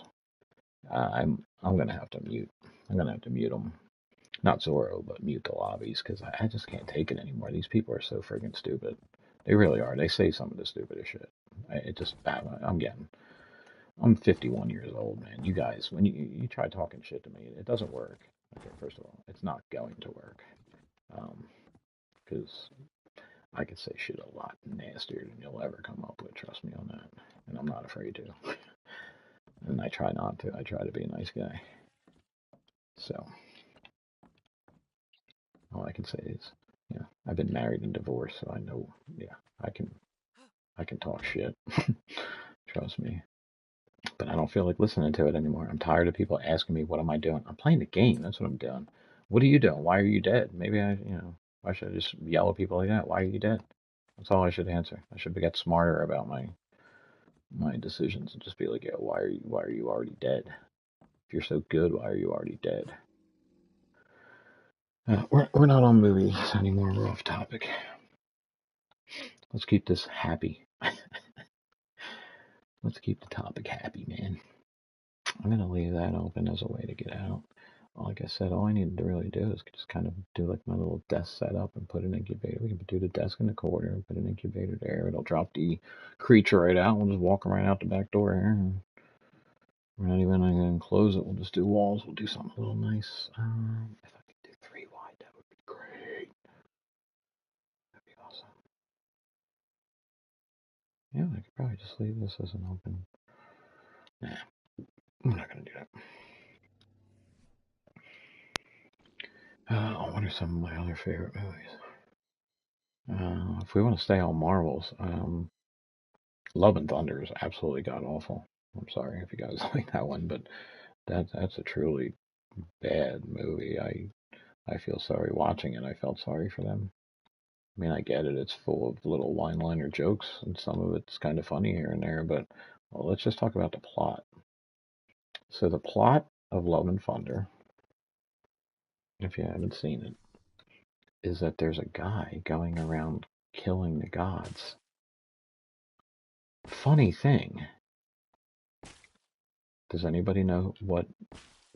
I'm gonna have to mute. I'm gonna have to mute him not Zorro, but mute the lobbies, because I just can't take it anymore. These people are so friggin' stupid. They really are. They say some of the stupidest shit. I'm 51 years old, man. You guys, when you try talking shit to me, it doesn't work. Okay, first of all, it's not going to work. Because I could say shit a lot nastier than you'll ever come up with. Trust me on that. And I'm not afraid to. And I try not to. I try to be a nice guy. So, all I can say is, I've been married and divorced, so I know, I can talk shit. Trust me. But I don't feel like listening to it anymore. I'm tired of people asking me, what am I doing? I'm playing the game. That's what I'm doing. What are you doing? Why are you dead? Maybe why should I just yell at people like that? Why are you dead? That's all I should answer. I should get smarter about my decisions and just be like, why are you already dead? If you're so good, why are you already dead? We're not on movies anymore. We're off topic. Let's keep this happy. Let's keep the topic happy, man. I'm gonna leave that open as a way to get out. Like I said, all I needed to really do is just kind of do like my little desk setup and put an incubator. We can do the desk in the corner and put an incubator there. It'll drop the creature right out. We'll just walk right out the back door here. We're not even going to close it. We'll just do walls. We'll do something a little nice. If I could do 3 wide, that would be great. That'd be awesome. Yeah, I could probably just leave this as an open. Nah, I'm not going to do that. What are some of my other favorite movies? If we want to stay on Marvels, Love and Thunder is absolutely god awful. I'm sorry if you guys like that one, but that's a truly bad movie. I feel sorry watching it. I felt sorry for them. I mean, I get it. It's full of little one-liner jokes, and some of it's kind of funny here and there. But let's just talk about the plot. So the plot of Love and Thunder, if you haven't seen it, is that there's a guy going around killing the gods. Funny thing. Does anybody know what?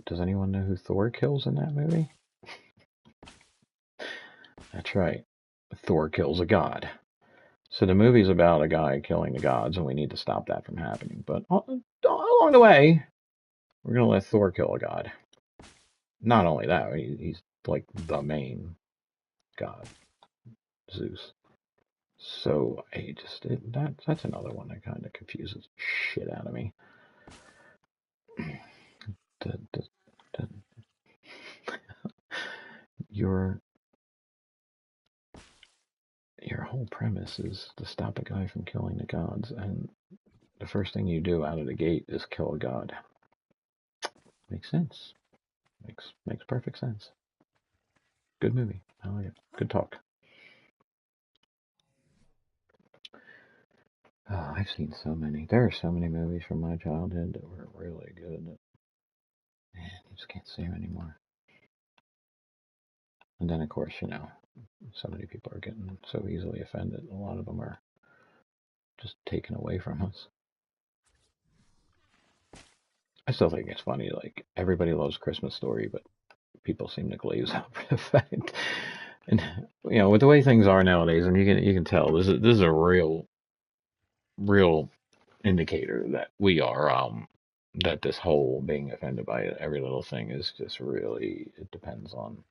Does anyone know who Thor kills in that movie? That's right. Thor kills a god. So the movie's about a guy killing the gods, and we need to stop that from happening. But along the way, we're going to let Thor kill a god. Not only that, he's like the main god, Zeus. So that's another one that kind of confuses shit out of me. Your whole premise is to stop a guy from killing the gods, and the first thing you do out of the gate is kill a god. Makes sense. Makes perfect sense. Good movie. I like it. Good talk. Oh, I've seen so many. There are so many movies from my childhood that were really good. Man, you just can't see them anymore. And then, of course, so many people are getting so easily offended. A lot of them are just taken away from us. I still think it's funny. Like, everybody loves Christmas Story, but people seem to glaze over the fact. And with the way things are nowadays, and you can tell this is a real indicator that we are that this whole being offended by every little thing is just really, it depends on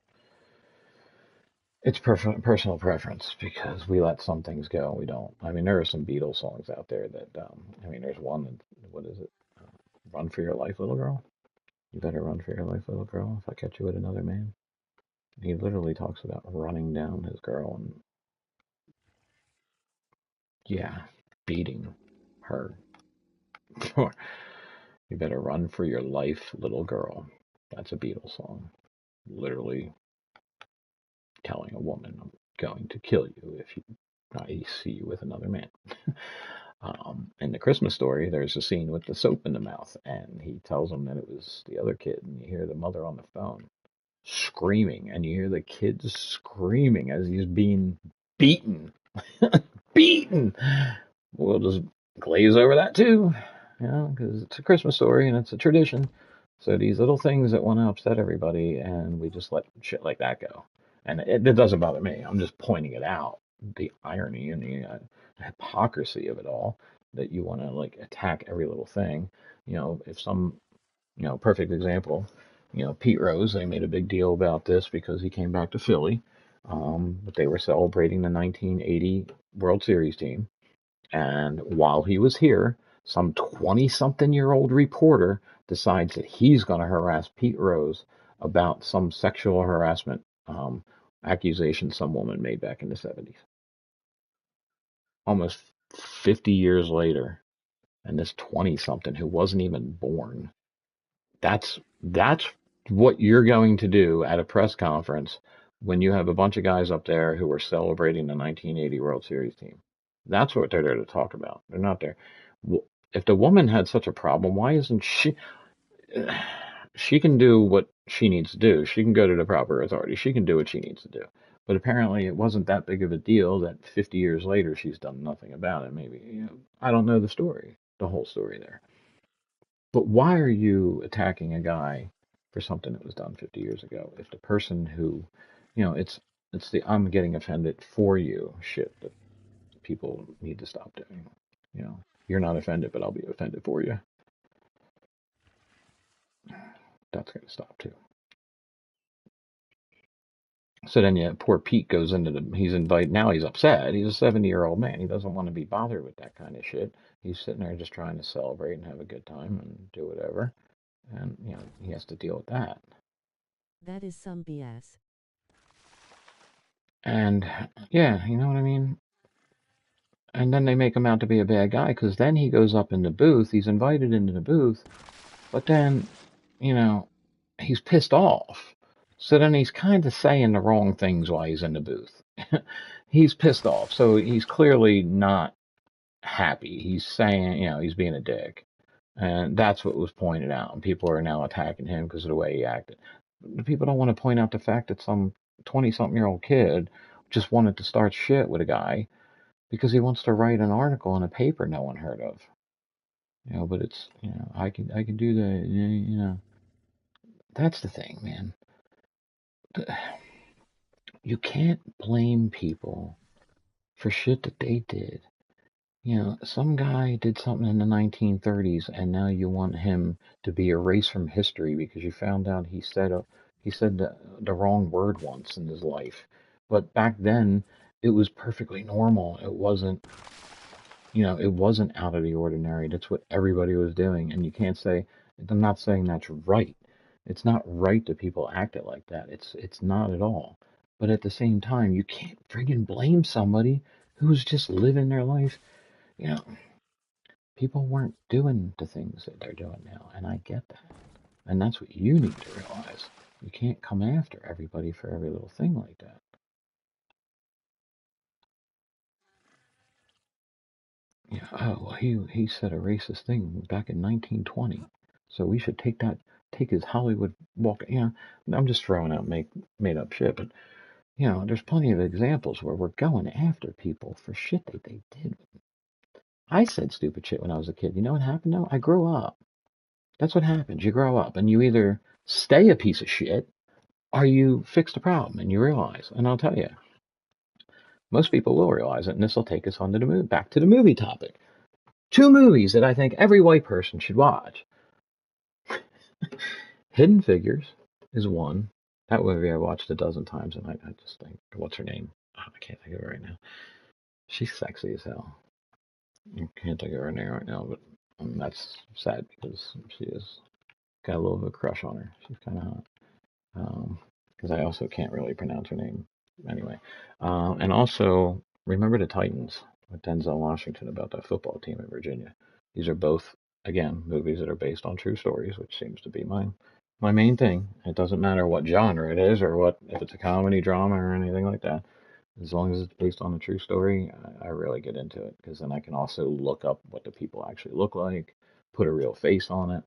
it's personal preference, because we let some things go and we don't. I mean, there are some Beatles songs out there that there's one that, what is it? Run for your life, little girl. You better run for your life, little girl, if I catch you with another man. He literally talks about running down his girl and beating her. You better run for your life, little girl. That's a Beatles song. Literally telling a woman, I'm going to kill you if I see you with another man. In the Christmas Story, there's a scene with the soap in the mouth, and he tells him that it was the other kid, and you hear the mother on the phone screaming, and you hear the kid screaming as he's being beaten. Beaten! We'll just glaze over that too, because it's a Christmas Story and it's a tradition. So these little things that want to upset everybody, and we just let shit like that go. And it doesn't bother me. I'm just pointing it out, the irony and the hypocrisy of it all, that you want to like attack every little thing. If some, perfect example, Pete Rose, they made a big deal about this because he came back to Philly, but they were celebrating the 1980 World Series team. And while he was here, some 20-something-year-old reporter decides that he's going to harass Pete Rose about some sexual harassment accusation some woman made back in the 70s. Almost 50 years later, and this 20-something who wasn't even born. That's what you're going to do at a press conference when you have a bunch of guys up there who are celebrating the 1980 World Series team. That's what they're there to talk about. They're not there. If the woman had such a problem, why isn't she? She can do what she needs to do. She can go to the proper authority. She can do what she needs to do. But apparently, it wasn't that big of a deal that 50 years later she's done nothing about it. Maybe, I don't know the story, the whole story there. But why are you attacking a guy for something that was done 50 years ago? If the person who, it's the I'm getting offended for you shit that people need to stop doing. You're not offended, but I'll be offended for you. That's going to stop too. So then, yeah, poor Pete goes into he's invited, now he's upset. He's a 70-year-old man. He doesn't want to be bothered with that kind of shit. He's sitting there just trying to celebrate and have a good time and do whatever. And, he has to deal with that. That is some BS. And, yeah, you know what I mean? And then they make him out to be a bad guy because then he goes up in the booth. He's invited into the booth, but then, you know, he's pissed off. So then he's kind of saying the wrong things while he's in the booth. He's pissed off. So he's clearly not happy. He's saying, he's being a dick. And that's what was pointed out. And people are now attacking him because of the way he acted. People don't want to point out the fact that some 20-something-year-old kid just wanted to start shit with a guy because he wants to write an article in a paper no one heard of. But it's, I can do that. That's the thing, man. You can't blame people for shit that they did. Some guy did something in the 1930s, and now you want him to be erased from history because you found out he said the wrong word once in his life. But back then, it was perfectly normal. It wasn't out of the ordinary. That's what everybody was doing, and you can't say. I'm not saying that's right. It's not right that people act it like that. It's not at all. But at the same time, you can't friggin' blame somebody who's just living their life. You know, People weren't doing the things that they're doing now, and I get that. And that's what you need to realize. You can't come after everybody for every little thing like that. Oh, well, he said a racist thing back in 1920, so we should take his Hollywood walk. I'm just throwing out made up shit, but there's plenty of examples where we're going after people for shit that they did. I said stupid shit when I was a kid. You know what happened though? I grew up. That's what happens. You grow up and you either stay a piece of shit or you fix the problem and you realize. And I'll tell you, most people will realize it, and this will take us on to back to the movie topic. Two movies that I think every white person should watch. Hidden Figures is one. That movie I watched a dozen times, and I just think, what's her name? Oh, I can't think of it right now. She's sexy as hell. I can't think of her name right now, but that's sad because she has got a little bit of a crush on her. She's kind of hot. Because I also can't really pronounce her name anyway. And also, remember the Titans with Denzel Washington about that football team in Virginia. These are both, again, movies that are based on true stories, which seems to be my main thing. It doesn't matter what genre it is or if it's a comedy, drama, or anything like that. As long as it's based on a true story, I really get into it because then I can also look up what the people actually look like, put a real face on it.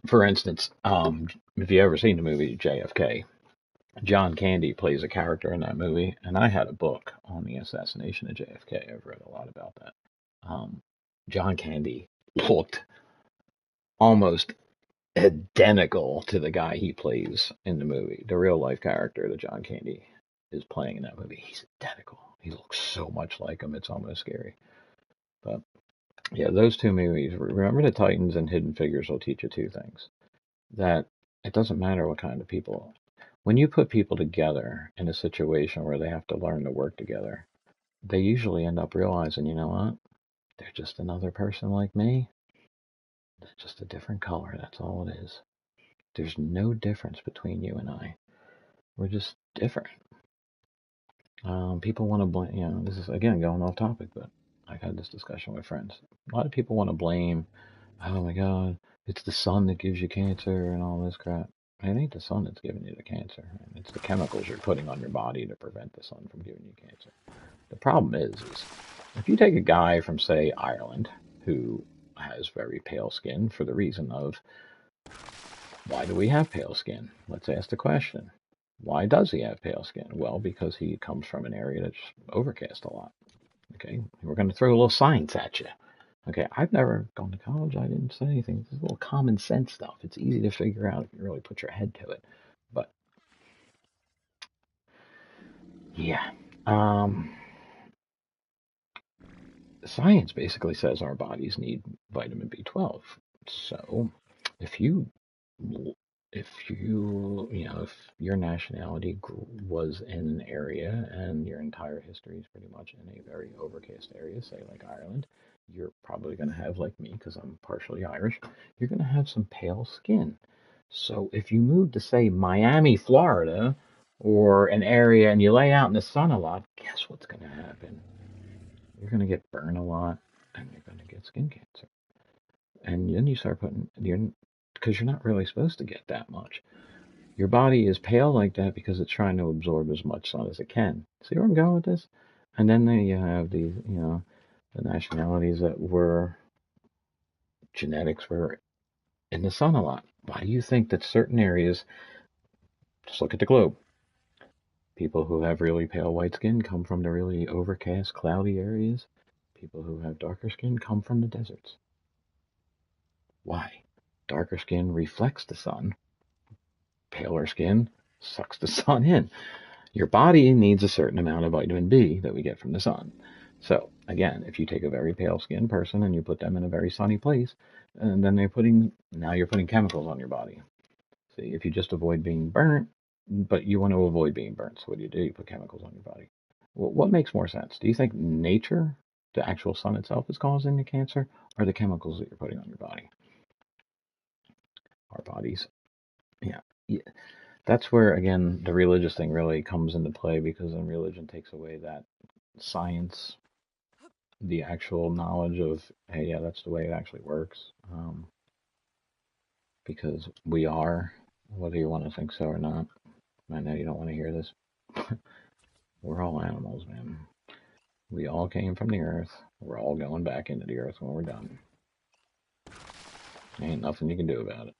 For instance, if you ever seen the movie JFK, John Candy plays a character in that movie, and I had a book on the assassination of JFK. I've read a lot about that. Um, John Candy looked almost identical to the guy he plays in the movie, the real life character that John Candy is playing in that movie. He's identical. He looks so much like him, it's almost scary. But yeah, those two movies. Remember the Titans and Hidden Figures will teach you two things. That it doesn't matter what kind of people. When you put people together in a situation where they have to learn to work together, they usually end up realizing, you know what? They're just another person like me. It's just a different color. That's all it is. There's no difference between you and I. We're just different. People want to blame, this is again going off topic, but I've had this discussion with friends. A lot of people want to blame, oh my God, it's the sun that gives you cancer and all this crap. It ain't the sun that's giving you the cancer. It's the chemicals you're putting on your body to prevent the sun from giving you cancer. The problem is if you take a guy from, say, Ireland, who has very pale skin for the reason of, why do we have pale skin? Let's ask the question. Why does he have pale skin? Well, because he comes from an area that's overcast a lot. Okay, we're going to throw a little science at you. Okay, I've never gone to college. I didn't say anything. This is a little common sense stuff. It's easy to figure out if you really put your head to it. But yeah, science basically says our bodies need vitamin B12. So if you if your nationality was in an area and your entire history is pretty much in a very overcast area, say like Ireland, you're probably going to have, like me, because I'm partially Irish, you're going to have some pale skin. So if you move to, say, Miami, Florida, or an area and you lay out in the sun a lot, guess what's going to happen? You're going to get burned a lot and you're going to get skin cancer. And then you start because you're not really supposed to get that much. Your body is pale like that because it's trying to absorb as much sun as it can. See where I'm going with this? And then you have these, the nationalities that were genetics were in the sun a lot. Why do you think that certain areas, just look at the globe, people who have really pale white skin come from the really overcast, cloudy areas. People who have darker skin come from the deserts. Why? Darker skin reflects the sun. Paler skin sucks the sun in. Your body needs a certain amount of vitamin B that we get from the sun. So, again, if you take a very pale skinned person and you put them in a very sunny place, and then now you're putting chemicals on your body. See, if you just avoid being burnt, but you want to avoid being burnt, so what do? You put chemicals on your body. Well, what makes more sense? Do you think nature, the actual sun itself, is causing the cancer, or the chemicals that you're putting on your body? Our bodies. Yeah. Yeah. That's where, again, the religious thing really comes into play, because then religion takes away that science, the actual knowledge of, hey, yeah, that's the way it actually works. Because we are, whether you want to think so or not, I know you don't want to hear this. We're all animals, man. We all came from the earth. We're all going back into the earth when we're done. Ain't nothing you can do about it.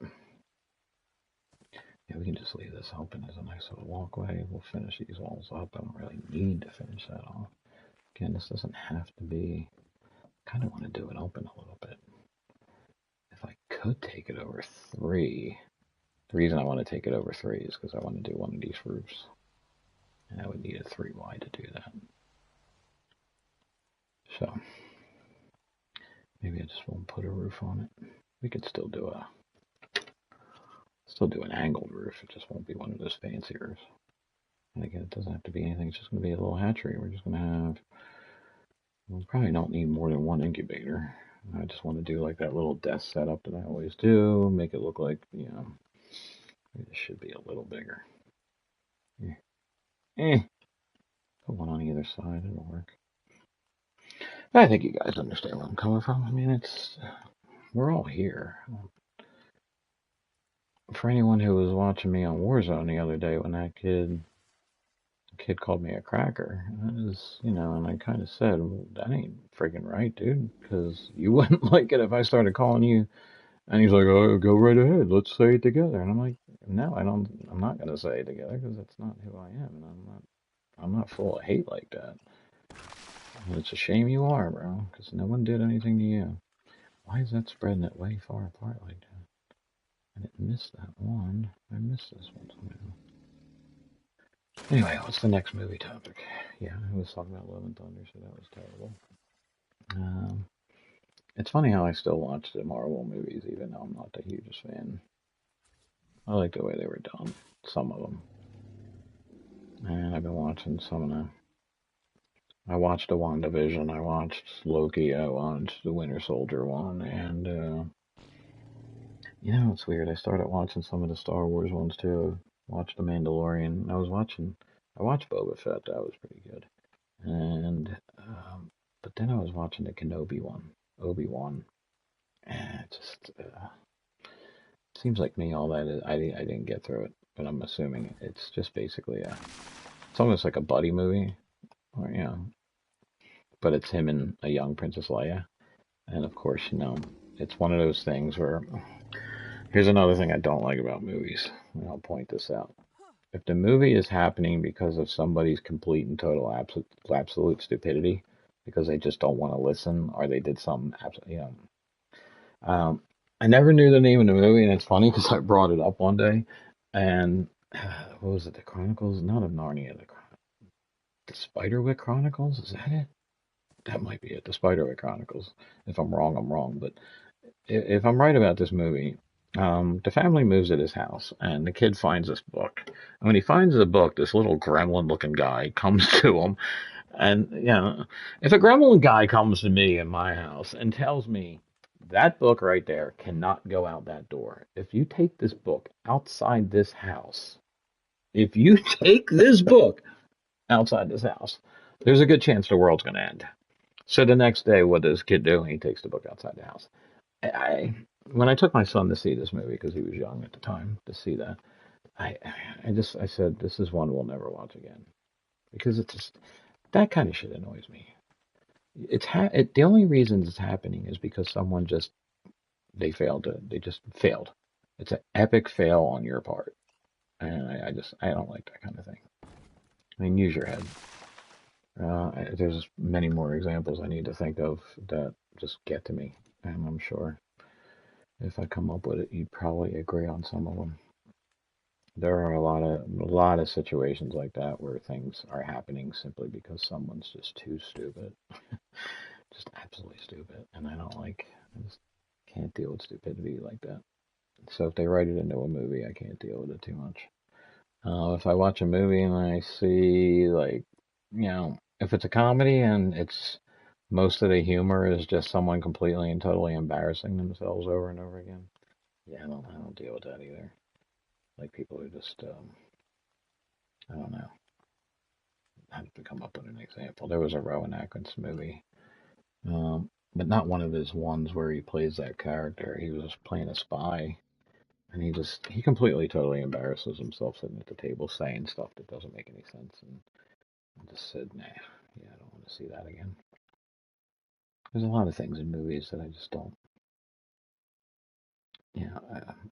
Yeah, we can just leave this open as a nice little walkway. We'll finish these walls up. I don't really need to finish that off. Again, this doesn't have to be. I kind of want to do it open a little bit. If I could take it over 3, the reason I want to take it over 3 is because I want to do one of these roofs. And I would need a 3 wide to do that. So, maybe I just won't put a roof on it. We could still do an angled roof. It just won't be one of those fancy roofs. And again, it doesn't have to be anything. It's just going to be a little hatchery. We're just going to have. We probably don't need more than 1 incubator. I just want to do like that little desk setup that I always do. Make it look like, it should be a little bigger. Put one on either side. It'll work. I think you guys understand where I'm coming from. I mean, we're all here. For anyone who was watching me on Warzone the other day when that kid called me a cracker, that was, and I kind of said, well, that ain't friggin' right, dude, because you wouldn't like it if I started calling you. And he's like, oh, go right ahead. Let's say it together. And I'm like, no, I'm not going to say it together because that's not who I am. And I'm not full of hate like that. And it's a shame you are, bro, because no one did anything to you. Why is that spreading it way far apart like that? I didn't miss that one. I missed this one somehow. Anyway, what's the next movie topic? Yeah, I was talking about Love and Thunder, so that was terrible. Um, it's funny how I still watch the Marvel movies, even though I'm not the hugest fan. I like the way they were done, some of them. And I've been watching some of the. I watched the WandaVision, I watched Loki, I watched the Winter Soldier one, and you know, it's weird. I started watching some of the Star Wars ones too. Watched The Mandalorian. I watched Boba Fett. That was pretty good. And, but then I was watching the Kenobi one, Obi-Wan. And it just seems like me. All that is, I didn't get through it, but I'm assuming it's just basically it's almost like a buddy movie, or you know, but it's him and a young Princess Leia. And of course, you know, it's one of those things where here's another thing I don't like about movies, and I'll point this out. If the movie is happening because of somebody's complete and total absolute stupidity, because they just don't want to listen or they did something absolutely, you know. I never knew the name of the movie, and it's funny because I brought it up one day, and what was it? The Chronicles? Not of Narnia. The Spiderwick Chronicles? Is that it? That might be it. The Spiderwick Chronicles. If I'm wrong, I'm wrong. But if I'm right about this movie, the family moves at his house, and the kid finds this book. And when he finds the book, this little gremlin-looking guy comes to him, and you know, if a gremlin guy comes to me in my house and tells me that book right there cannot go out that door, if you take this book outside this house, if you take this book outside this house, there's a good chance the world's going to end. So the next day, what does kid do? He takes the book outside the house. I when I took my son to see this movie because he was young at the time to see that, I I said this is one we'll never watch again because it's just that kind of shit annoys me. The only reason it's happening is because someone just they just failed. It's an epic fail on your part, and I don't like that kind of thing. I mean, use your head. There's many more examples I need to think of that just get to me, and I'm sure if I come up with it, you'd probably agree on some of them. There are a lot of situations like that where things are happening simply because someone's just too stupid, just absolutely stupid, and I just can't deal with stupidity like that. So if they write it into a movie, I can't deal with it too much. If I watch a movie and I see like, you know, if it's a comedy and it's most of the humor is just someone completely and totally embarrassing themselves over and over again, yeah, I don't deal with that either. Like people who just, I don't know, I have to come up with an example. There was a Rowan Atkinson movie, but not one of his ones where he plays that character. He was playing a spy, and he completely totally embarrasses himself sitting at the table saying stuff that doesn't make any sense. And I just said, nah, yeah, I don't want to see that again. There's a lot of things in movies that I just don't. You know,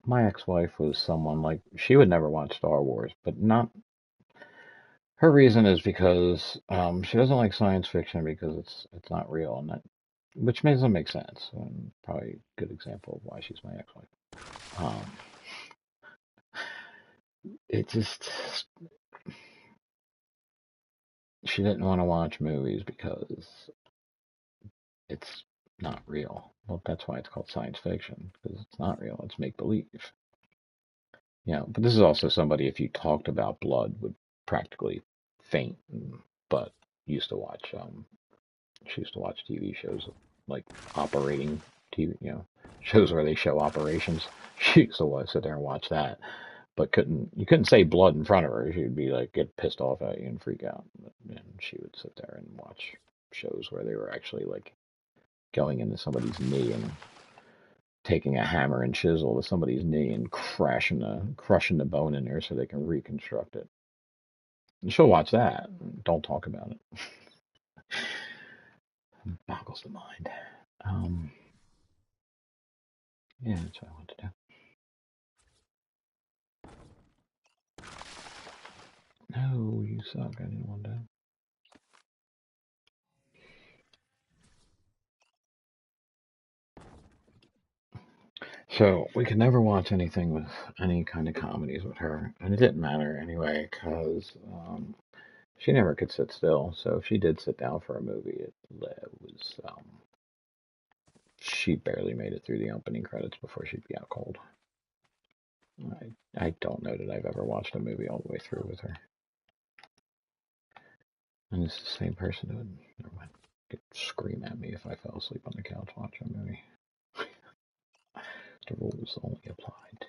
my ex-wife was someone like she would never watch Star Wars, but not her reason is because she doesn't like science fiction because it's not real, and that which doesn't make sense. And probably a good example of why she's my ex-wife. It just she didn't want to watch movies because it's not real. Well, that's why it's called science fiction because it's not real. It's make believe. You know, but this is also somebody if you talked about blood would practically faint, but used to watch she used to watch TV shows like operating TV, you know, shows where they show operations. She used to sit there and watch that, but you couldn't say blood in front of her. She'd be like get pissed off at you and freak out, and she would sit there and watch shows where they were actually like going into somebody's knee and taking a hammer and chisel to somebody's knee and crushing the bone in there so they can reconstruct it. And she'll watch that. Don't talk about it. Boggles the mind. Um, yeah, that's what I want to do. No, you suck. I didn't want to. So we could never watch anything with any kind of comedies with her, and it didn't matter anyway because she never could sit still. So if she did sit down for a movie, it was she barely made it through the opening credits before she'd be out cold. I don't know that I've ever watched a movie all the way through with her. And it's the same person who would, never mind, could scream at me if I fell asleep on the couch watching a movie. The rules only applied to.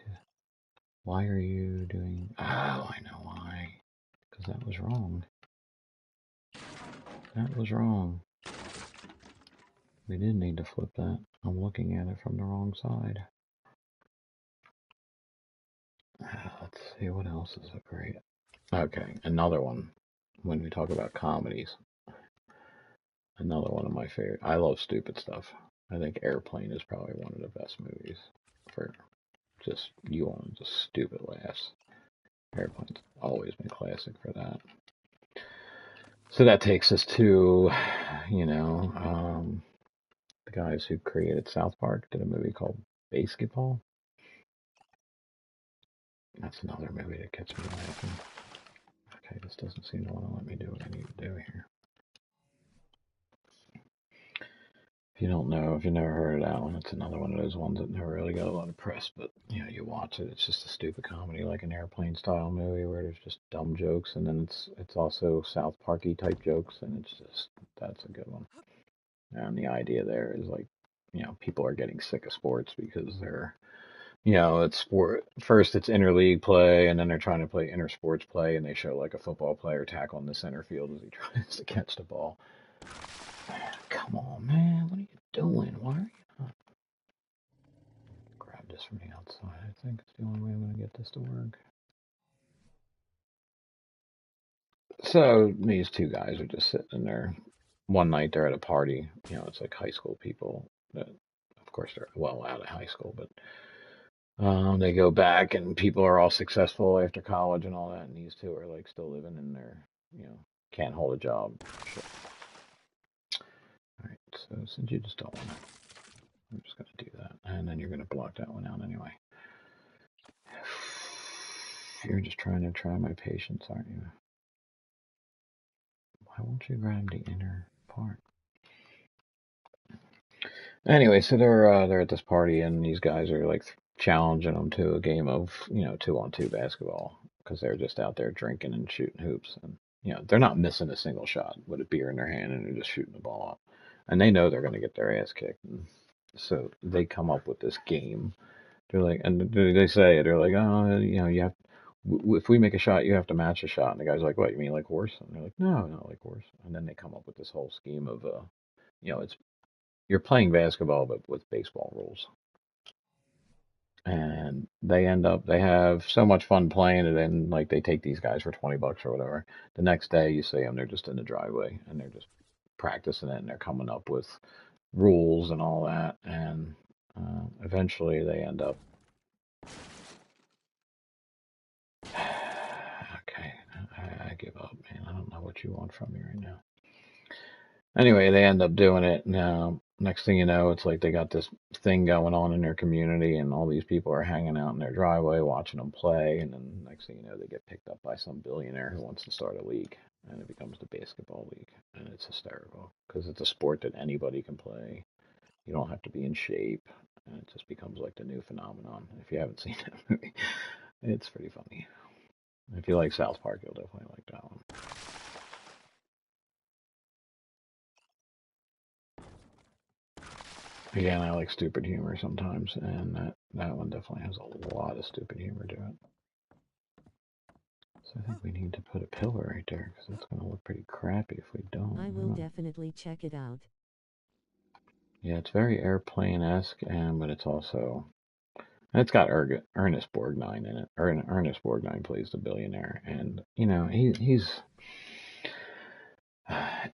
Why are you doing? Oh, I know why. Because that was wrong. That was wrong. We did need to flip that. I'm looking at it from the wrong side. Let's see, what else is a great. Okay, another one. When we talk about comedies, another one of my favorite. I love stupid stuff. I think Airplane is probably one of the best movies for just you want just stupid laughs. Airplane's always been classic for that. So that takes us to, you know, the guys who created South Park did a movie called Basketball. That's another movie that gets me laughing. Okay, this doesn't seem to want to let me do what I need to do here. If you don't know, if you never heard of that one, it's another one of those ones that never really got a lot of press. But you know, you watch it, it's just a stupid comedy, like an airplane style movie where there's just dumb jokes, and then it's also South Parky type jokes, and it's just that's a good one. And the idea there is like, you know, people are getting sick of sports because they're, you know, it's sport. First, it's interleague play, and then they're trying to play intersports play, and they show like a football player tackle in the center field as he tries to catch the ball. Come on, man, what are you doing? Why are you not? Grab this from the outside. I think it's the only way I'm going to get this to work. So these two guys are just sitting in there. One night they're at a party. You know, it's like high school people that, of course, they're well out of high school, but they go back and people are all successful after college and all that, and these two are like still living in their, you know, can't hold a job. Shit. All right, so since you just don't want to, I'm just going to do that, and then you're going to block that one out anyway. You're just trying to try my patience, aren't you? Why won't you grab the inner part? Anyway, so they're at this party, and these guys are like challenging them to a game of, you know, 2-on-2 basketball because they're just out there drinking and shooting hoops, and you know they're not missing a single shot with a beer in their hand, and they're just shooting the ball up, and they know they're going to get their ass kicked, and so they come up with this game. They're like, and they say they're like, oh, you know, you have. If we make a shot, you have to match a shot. And the guy's like, "What? You mean like horse?" And they're like, "No, not like horse." And then they come up with this whole scheme of, you know, it's you're playing basketball but with baseball rules, and they have so much fun playing it, and like they take these guys for $20 or whatever. The next day you see them, they're just in the driveway and they're just practicing it, and they're coming up with rules and all that, and eventually they end up. Okay, I give up, man. I don't know what you want from me right now. Anyway, they end up doing it. Now, next thing you know, it's like they got this thing going on in their community, and all these people are hanging out in their driveway watching them play. And then next thing you know, they get picked up by some billionaire who wants to start a league, and it becomes the basketball league. And it's hysterical because it's a sport that anybody can play. You don't have to be in shape, and it just becomes like the new phenomenon. If you haven't seen that movie, it's pretty funny. If you like South Park, you'll definitely like that one. Again, I like stupid humor sometimes, and that one definitely has a lot of stupid humor to it. So I think we need to put a pillar right there, because it's going to look pretty crappy if we don't. I will definitely check it out. Yeah, it's very airplane-esque, but it's also... And it's got Ernest Borgnine in it. Ernest Borgnine plays the billionaire, and, you know, he's...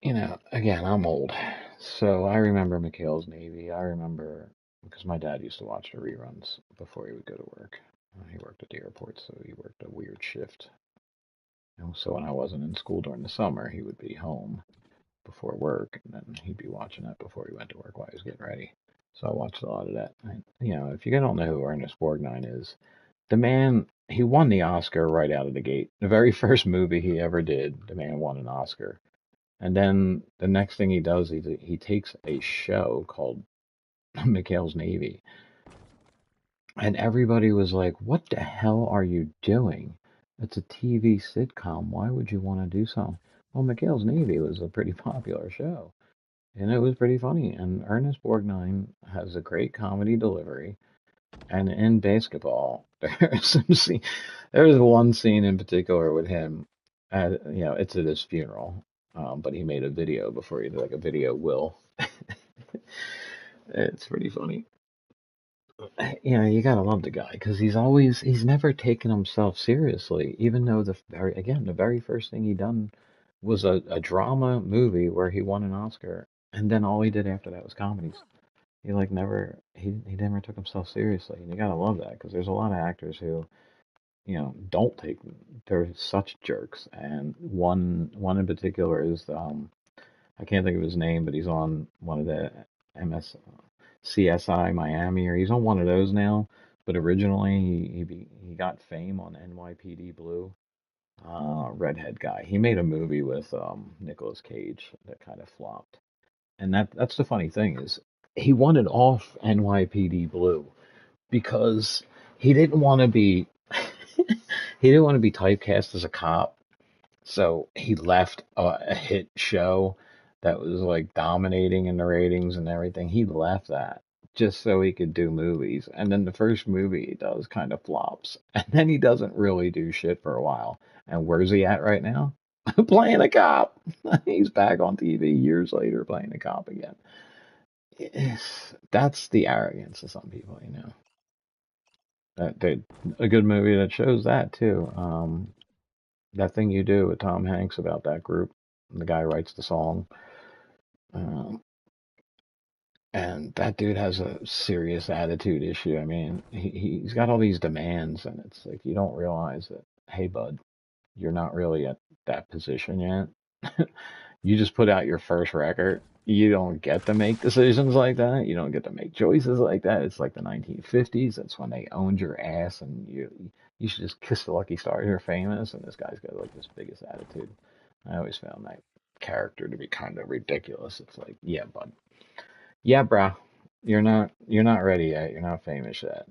You know, again, I'm old, so I remember McHale's Navy. I remember because my dad used to watch the reruns before he would go to work. He worked at the airport, so he worked a weird shift. You know, so when I wasn't in school during the summer, he would be home before work, and then he'd be watching that before he went to work while he was getting ready. So I watched a lot of that. If you don't know who Ernest Borgnine is, the man, he won the Oscar right out of the gate. The very first movie he ever did, the man won an Oscar. And then the next thing he does, he takes a show called McHale's Navy. And everybody was like, what the hell are you doing? It's a TV sitcom. Why would you want to do something? Well, McHale's Navy was a pretty popular show. And it was pretty funny. And Ernest Borgnine has a great comedy delivery. And in basketball, there's one scene in particular with him. It's at his funeral, but he made a video before he did like a video will. It's pretty funny. You gotta love the guy because he's never taken himself seriously. Even though the very first thing he done was a drama movie where he won an Oscar, and then all he did after that was comedies. He never took himself seriously, and you gotta love that because there's a lot of actors who don't take they're such jerks, and one in particular is I can't think of his name, but he's on one of the MS CSI Miami, or he's on one of those now. But originally, he got fame on NYPD Blue. Redhead guy. He made a movie with Nicolas Cage that kind of flopped. And that's the funny thing is he wanted off NYPD Blue because he didn't want to be he didn't want to be typecast as a cop. So he left a hit show that was like dominating in the ratings and everything. He left that just so he could do movies. And then the first movie he does kind of flops. And then he doesn't really do shit for a while. And where's he at right now? Playing a cop. He's back on TV years later playing a cop again. That's the arrogance of some people, you know. A good movie that shows that too. That Thing You Do with Tom Hanks about that group. The guy writes the song. Um, and that dude has a serious attitude issue. I mean, he's got all these demands, and it's like you don't realize that, hey, bud, you're not really at that position yet. You just put out your first record. You don't get to make decisions like that. You don't get to make choices like that. It's like the 1950s. That's when they owned your ass, and you should just kiss the lucky star. You're famous, and this guy's got like this biggest attitude. I always found that character to be kind of ridiculous. It's like, yeah, bud, yeah, bro, you're not ready yet. You're not famous yet.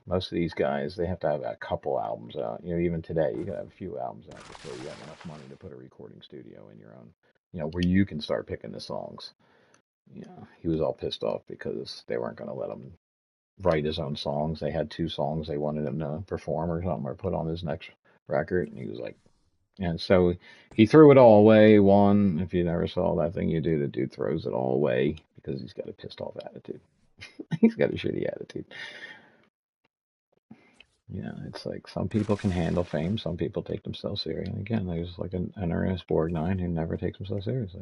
Most of these guys they have to have a couple albums out. Even today you gotta have a few albums out before you have enough money to put a recording studio in your own. Where you can start picking the songs. He was all pissed off because they weren't gonna let him write his own songs. They had two songs they wanted him to perform or something or put on his next record, and he was like, and so he threw it all away. One, if you never saw That Thing You Do, the dude throws it all away because he's got a pissed off attitude. He's got a shitty attitude. It's like some people can handle fame, some people take themselves serious. And again, there's like an Ernest Borgnine who never takes himself seriously.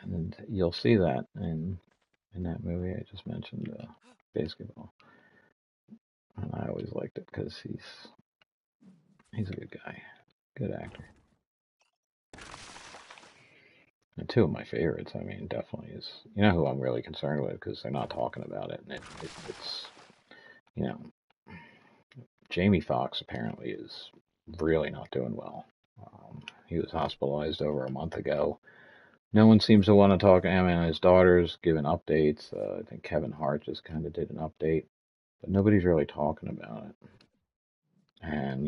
And you'll see that in that movie I just mentioned, Basketball. And I always liked it because he's a good guy, good actor. And two of my favorites, I mean, definitely is, who I'm really concerned with because they're not talking about it. And it's, you know, Jamie Foxx apparently is really not doing well. He was hospitalized over a month ago. No one seems to want to talk to him, and his daughter's giving updates. I think Kevin Hart just kind of did an update, but nobody's really talking about it. And,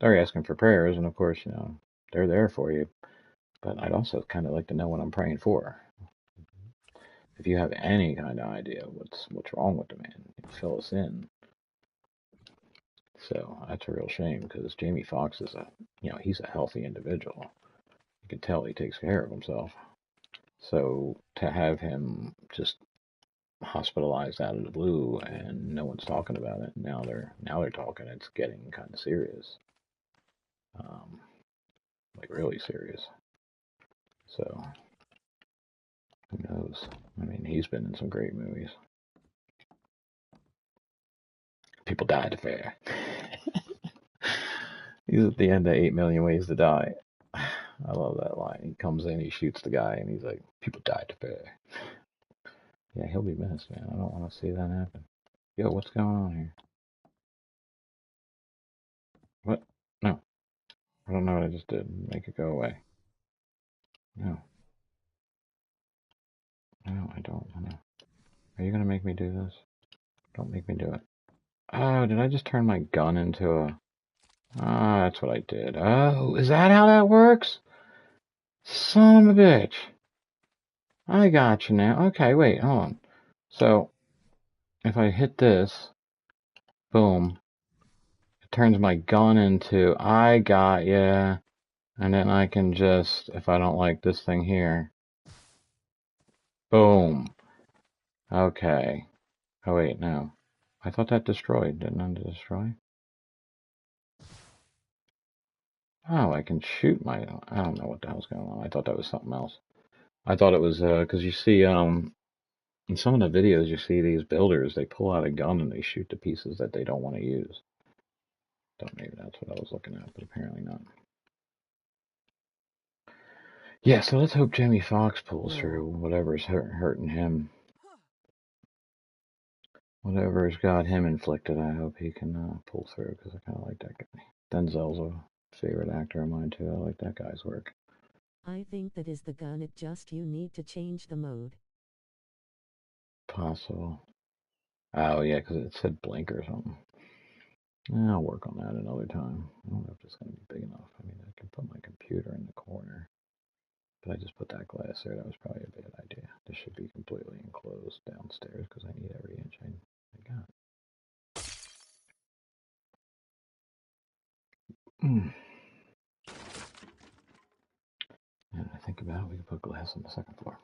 they're asking for prayers, and of course, they're there for you. But I'd also kind of like to know what I'm praying for. If you have any kind of idea what's wrong with the man, fill us in. So that's a real shame because Jamie Foxx is he's a healthy individual. You can tell he takes care of himself. So to have him just hospitalized out of the blue and no one's talking about it, now they're talking. It's getting kind of serious, um, like really serious. So who knows? I mean, he's been in some great movies. People died fair. He's at the end of 8 Million Ways to Die. I love that line. He comes in, he shoots the guy, and he's like, "People died fair." Yeah, he'll be missed, man. I don't want to see that happen. Yo, what's going on here? What? No. I don't know what I just did. Make it go away. No. No, I don't want to. Are you going to make me do this? Don't make me do it. Oh, did I just turn my gun into a... Ah, that's what I did. Oh, is that how that works? Son of a bitch. I got you now. Okay, wait, hold on. So, if I hit this, boom, it turns my gun into... I got ya. And then I can just, if I don't like this thing here, boom. Okay. Oh, wait, no. I thought that destroyed. Didn't it destroy? Oh, I can shoot my... I don't know what the hell's going on. I thought that was something else. I thought it was, because you see, in some of the videos, you see these builders, they pull out a gun and they shoot the pieces that they don't want to use. Thought maybe that's what I was looking at, but apparently not. Yeah, so let's hope Jamie Foxx pulls through whatever's hurting him. Whatever's got him inflicted, I hope he can pull through, because I kind of like that guy. Denzel's a favorite actor of mine, too. I like that guy's work. I think that is the gun. It just you need to change the mode. Possible. Oh, yeah, because it said blink or something. Yeah, I'll work on that another time. I don't know if it's going to be big enough. I mean, I can put my computer in the corner. But I just put that glass there. That was probably a bad idea. This should be completely enclosed downstairs because I need every inch I got. And I think about it, we can put glass on the second floor.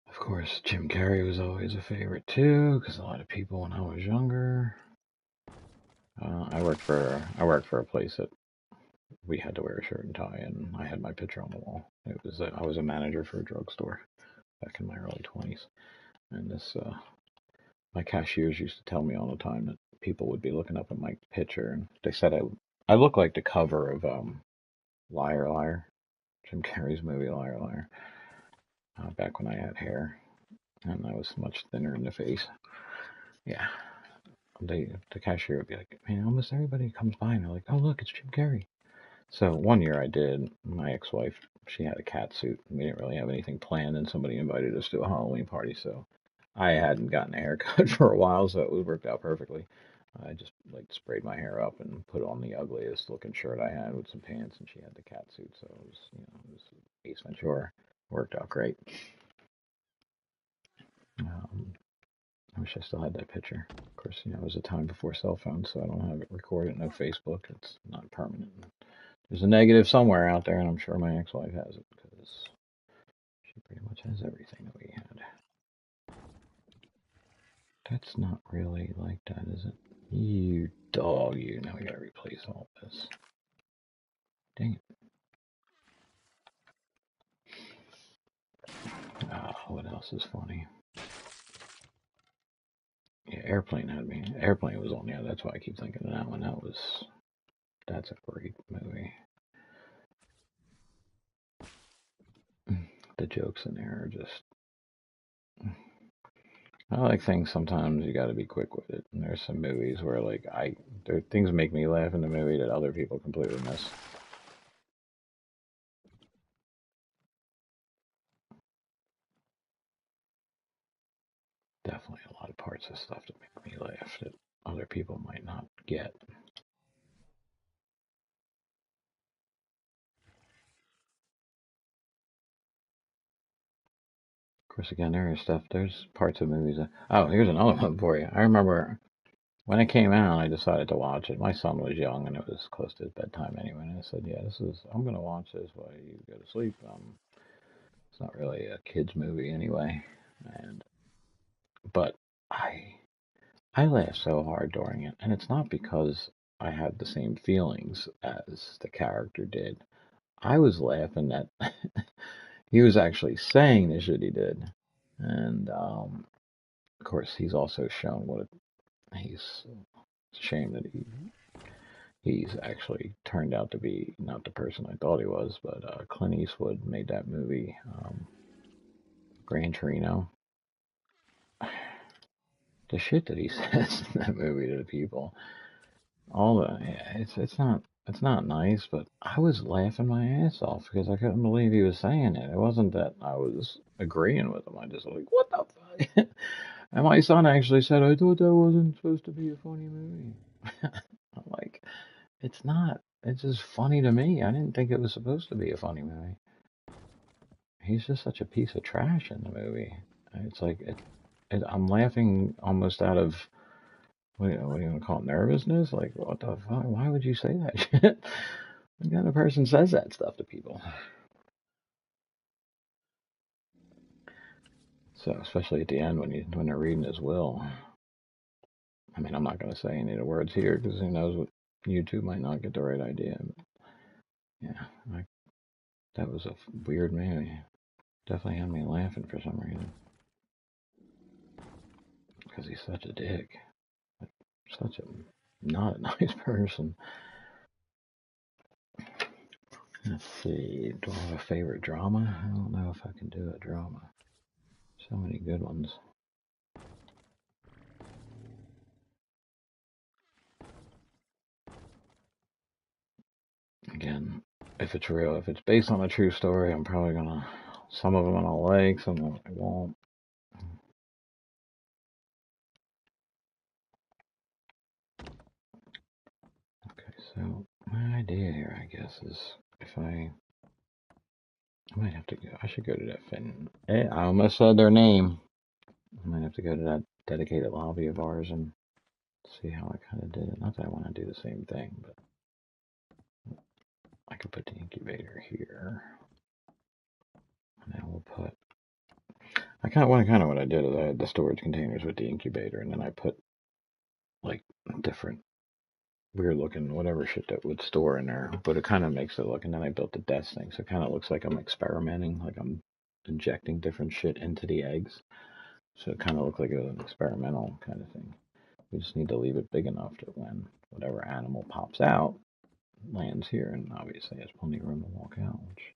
Of course, Jim Carrey was always a favorite too, because a lot of people when I was younger. I worked for a place that we had to wear a shirt and tie, and I had my picture on the wall. I was a manager for a drugstore back in my early 20s, and my cashiers used to tell me all the time that people would be looking up at my picture, and they said I look like the cover of Liar Liar, Jim Carrey's movie Liar Liar, back when I had hair and I was much thinner in the face. Yeah, the cashier would be like, man, almost everybody comes by and they're like, oh look, it's Jim Carrey. So one year I did. My ex-wife, she had a cat suit. We didn't really have anything planned, and somebody invited us to a Halloween party, so I hadn't gotten a haircut for a while, so it worked out perfectly. I just like sprayed my hair up and put on the ugliest looking shirt I had with some pants, and she had the cat suit, so it was Ace Ventura. Worked out great. Um, I wish I still had that picture. Of course, it was a time before cell phones, so I don't have it recorded. No Facebook. It's not permanent. There's a negative somewhere out there, and I'm sure my ex-wife has it because she pretty much has everything that we had. That's not really like that, is it? You dog, you. Now we gotta replace all this. Dang it. What else is funny? Yeah, Airplane had me. Airplane was on there. That's why I keep thinking of that one. That's a great movie. The jokes in there are just. I like things sometimes you got to be quick with it. And there's some movies where things make me laugh in the movie that other people completely miss. Definitely a lot of parts of stuff that make me laugh that other people might not get. Of course, again, there's parts of movies oh, here's another one for you. I remember when it came out, I decided to watch it. My son was young and it was close to his bedtime anyway. And I said, yeah, I'm going to watch this while you go to sleep. It's not really a kid's movie anyway. But I laughed so hard during it. And it's not because I had the same feelings as the character did. I was laughing that he was actually saying the shit he did. And of course, he's also shown what he's. It's a shame that He's actually turned out to be not the person I thought he was, but Clint Eastwood made that movie, Gran Torino. The shit that he says in that movie to the people, it's not nice, but I was laughing my ass off because I couldn't believe he was saying it. It wasn't that I was agreeing with him. I just was like, what the fuck? And my son actually said, I thought that wasn't supposed to be a funny movie. I'm like, it's not. It's just funny to me. I didn't think it was supposed to be a funny movie. He's just such a piece of trash in the movie. It's like I'm laughing almost out of what do you want to call it, nervousness? Like, what the fuck? Why would you say that shit? What kind of person says that stuff to people? So, especially at the end when they're reading his will. I mean, I'm not going to say any of the words here because who knows what YouTube might not get the right idea. But yeah, that was a weird movie. Definitely had me laughing for some reason because he's such a dick. Such a not a nice person. Let's see. Do I have a favorite drama? I don't know if I can do a drama. So many good ones. Again, if it's real, if it's based on a true story, I'm probably gonna. Some of them I'll like, some of them I won't. Okay, so my idea here, I guess, is if I might have to go. I should go to that Finn. Hey, I almost said their name. I might have to go to that dedicated lobby of ours and see how I kind of did it. Not that I want to do the same thing, but I could put the incubator here, and then we'll put. I kind of what I did is I had the storage containers with the incubator, and then I put like different weird looking whatever shit that would store in there, but it kind of makes it look. And then I built the desk thing, so it kind of looks like I'm experimenting, like I'm injecting different shit into the eggs. So it kind of looked like it was an experimental kind of thing. We just need to leave it big enough that when whatever animal pops out lands here, and obviously has plenty of room to walk out, which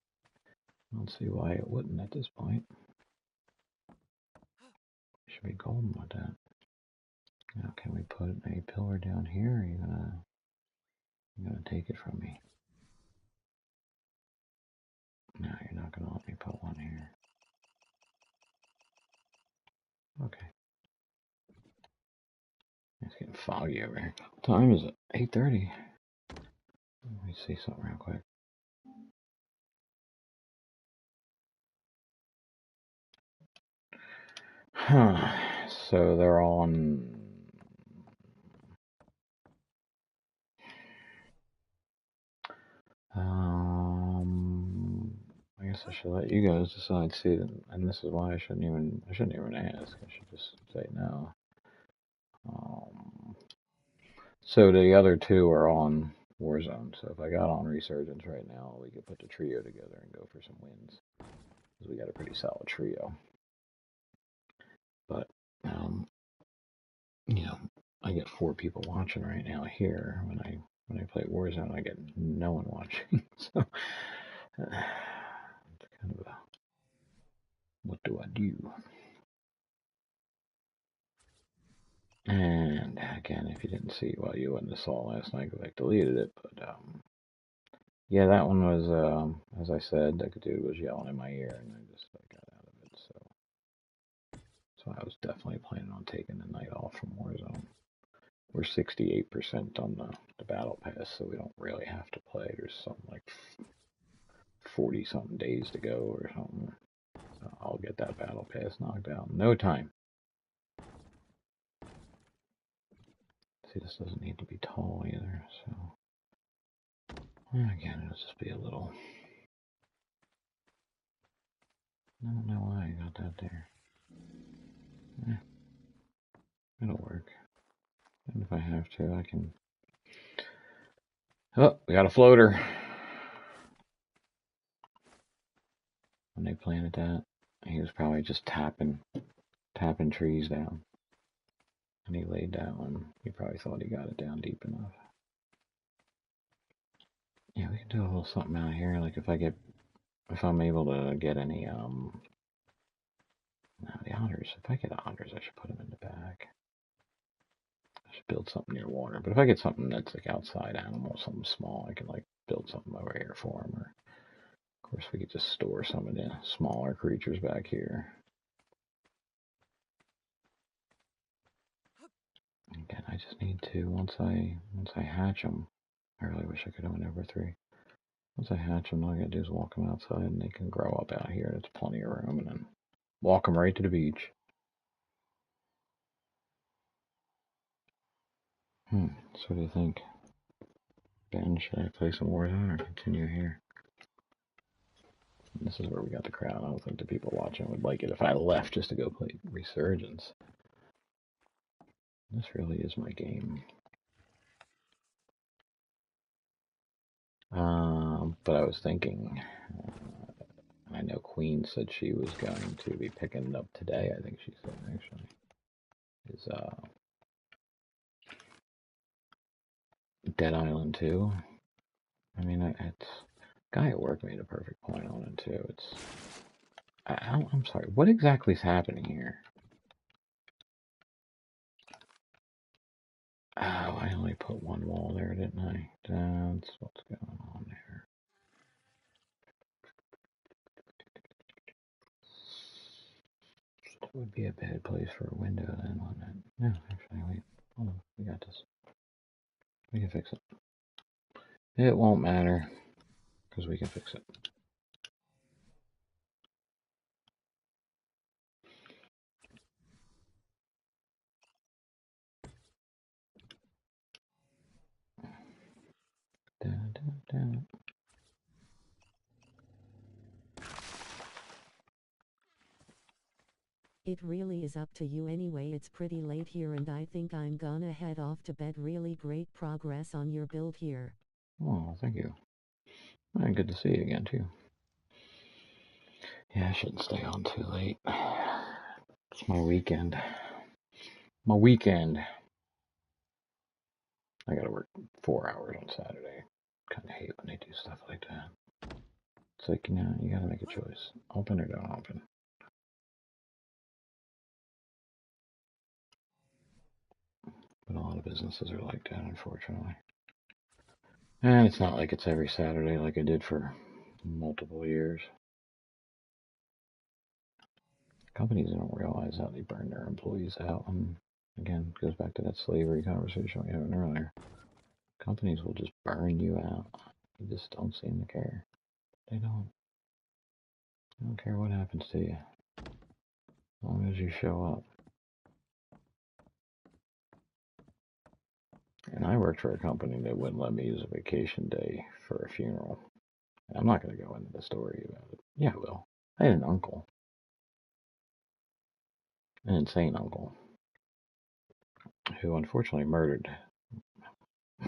I don't see why it wouldn't at this point. Should be golden with that. Now, can we put a pillar down here? Or are you gonna take it from me? No, you're not gonna let me put one here. Okay. It's getting foggy over here. What time is it? 8:30. Let me see something real quick. Huh. So they're on. I guess I should let you guys decide. See, and this is why I shouldn't even ask. I should just say no. So the other two are on Warzone. So if I got on Resurgence right now, we could put the trio together and go for some wins. Because we got a pretty solid trio. But, you know, I get 4 people watching right now here. When I play Warzone, I get no one watching. So, it's kind of a, what do I do? And again, if you didn't see, well, you wouldn't have saw last night because I deleted it. But yeah, that one was, as I said, that dude was yelling in my ear, and I just got out of it. So I was definitely planning on taking the night off from Warzone. We're 68% on the battle pass, so we don't really have to play. There's something like 40 something days to go or something. So I'll get that battle pass knocked out in no time. See, this doesn't need to be tall either, so again, it'll just be a little. I don't know why I got that there. It'll work. And if I have to, I can. Oh, we got a floater. When they planted that, he was probably just tapping trees down. And he laid that one. He probably thought he got it down deep enough. Yeah, we can do a little something out here. Like if I'm able to get any, no, the otters. If I get otters, I should put them in the back. I should build something near water. But if I get something that's like outside animal, something small, I can like build something over here for them. Or of course, we could just store some of the smaller creatures back here. Again, I just need to once I hatch them. I really wish I could have an over 3. Once I hatch them, all I gotta do is walk them outside, and they can grow up out here. There's plenty of room, and then walk them right to the beach. So what do you think, Ben? Should I play some Warzone or continue here? This is where we got the crowd. I don't think the people watching would like it if I left just to go play Resurgence. This really is my game. But I was thinking, I know Queen said she was going to be picking it up today. I think she said actually is Dead Island 2. I mean, it's guy at work made a perfect point on it too. I'm sorry. What exactly is happening here? Oh, I only put one wall there, didn't I? That's what's going on there. That would be a bad place for a window then, wouldn't it? No, actually, wait. Hold on. We got this. We can fix it. It won't matter, because we can fix it. Da, da, da. It really is up to you anyway. It's pretty late here and I think I'm gonna head off to bed. Really great progress on your build here. Oh, thank you. And good to see you again, too. Yeah, I shouldn't stay on too late. It's my weekend. My weekend. I gotta work 4 hours on Saturday. Kinda hate when they do stuff like that. It's like, you gotta make a choice. Open or don't open. But a lot of businesses are like that, unfortunately. And it's not like it's every Saturday like I did for multiple years. Companies don't realize how they burn their employees out. And again, it goes back to that slavery conversation we had earlier. Companies will just burn you out. You just don't seem to care. They don't. They don't care what happens to you. As long as you show up. And I worked for a company that wouldn't let me use a vacation day for a funeral. I'm not going to go into the story about it. Yeah, I will. I had an uncle, an insane uncle, who unfortunately murdered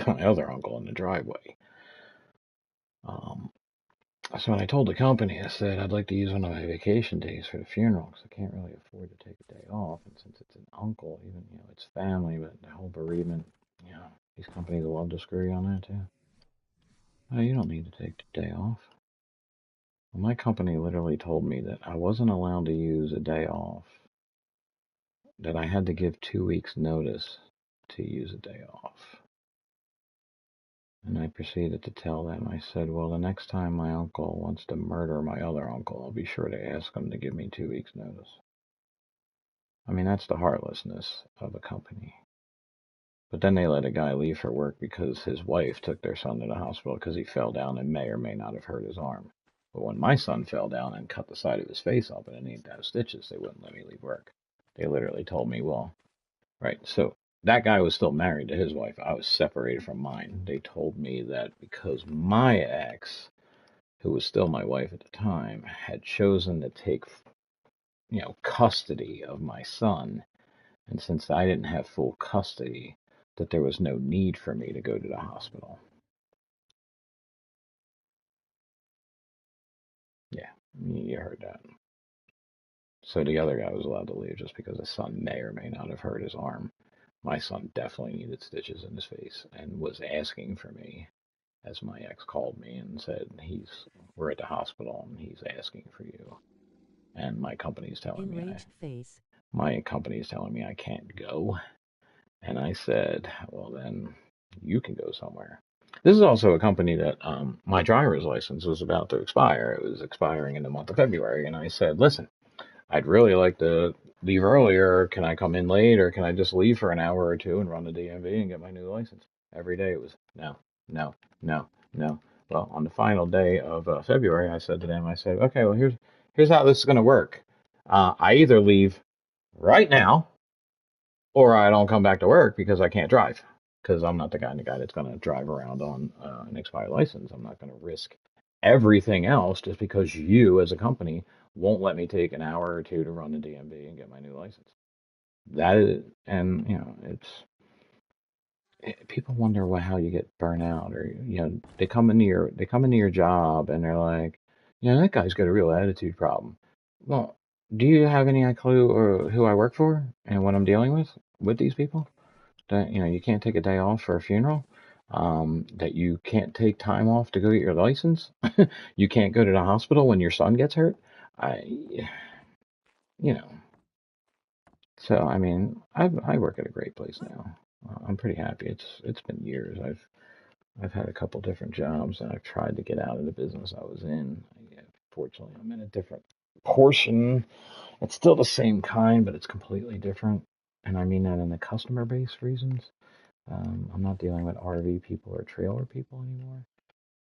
my other uncle in the driveway. Um, so when I told the company, I said I'd like to use one of my vacation days for the funeral because I can't really afford to take a day off. And since it's an uncle, even it's family, but the whole bereavement, these companies love to screw you on that too. Oh, you don't need to take the day off. Well, my company literally told me that I wasn't allowed to use a day off, that I had to give 2 weeks notice to use a day off. And I proceeded to tell them, I said, well, the next time my uncle wants to murder my other uncle, I'll be sure to ask him to give me 2 weeks notice. I mean, that's the heartlessness of a company. But then they let a guy leave for work because his wife took their son to the hospital because he fell down and may or may not have hurt his arm. But when my son fell down and cut the side of his face open and needed to have stitches, they wouldn't let me leave work. They literally told me, well, right, so that guy was still married to his wife. I was separated from mine. They told me that because my ex, who was still my wife at the time, had chosen to take, custody of my son, and since I didn't have full custody, that there was no need for me to go to the hospital. Yeah, you heard that. So the other guy was allowed to leave just because his son may or may not have hurt his arm. My son definitely needed stitches in his face and was asking for me. as my ex called me and said we're at the hospital and he's asking for you, and Enraged face. my company is telling me I can't go, and I said, well then you can go somewhere. This is also a company that my driver's license was about to expire. It was expiring in the month of February, and I said, listen, I'd really like to leave earlier. Can I come in late, or can I just leave for an hour or two and run the DMV and get my new license? Every day it was no, no, no, no. Well, on the final day of February, I said to them, I said, okay, well, here's how this is going to work. I either leave right now, or I don't come back to work because I can't drive. Because I'm not the kind of guy that's going to drive around on an expired license. I'm not going to risk everything else just because you, as a company, won't let me take an hour or two to run the DMV and get my new license. That is, and people wonder how you get burnt out, or they come into your job and they're like, that guy's got a real attitude problem. Well, do you have any clue or who I work for and what I'm dealing with these people? That you can't take a day off for a funeral, that you can't take time off to go get your license, you can't go to the hospital when your son gets hurt. I, you know, so I mean, I work at a great place now. I'm pretty happy. It's been years. I've had a couple different jobs, and I've tried to get out of the business I was in. Fortunately, I'm in a different portion. It's still the same kind, but it's completely different. And I mean that in the customer base reasons. I'm not dealing with RV people or trailer people anymore.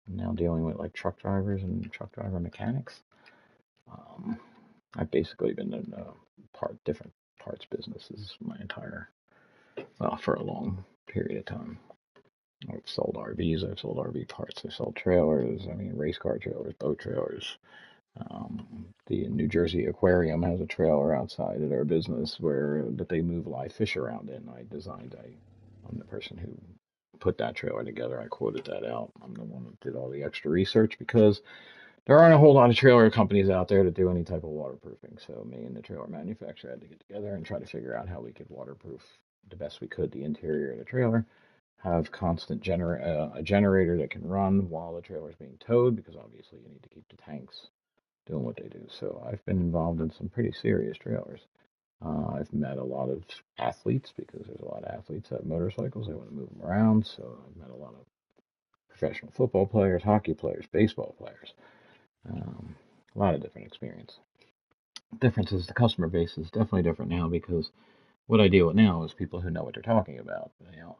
I'm now dealing with like truck drivers and truck driver mechanics. Um, I've basically been in different parts businesses my entire, well, for a long period of time. I've sold RVs, I've sold RV parts, I've sold trailers, I mean, race car trailers, boat trailers. The New Jersey Aquarium has a trailer outside of their business that they move live fish around in. I'm the person who put that trailer together. I quoted that out. I'm the one that did all the extra research because there aren't a whole lot of trailer companies out there that do any type of waterproofing. So me and the trailer manufacturer had to get together and try to figure out how we could waterproof the best we could the interior of the trailer, have a generator that can run while the trailer is being towed, because obviously you need to keep the tanks doing what they do. So I've been involved in some pretty serious trailers. I've met a lot of athletes because there's a lot of athletes that have motorcycles. They want to move them around. So I've met a lot of professional football players, hockey players, baseball players. A lot of different experience. Difference is the customer base is definitely different now because what I deal with now is people who know what they're talking about.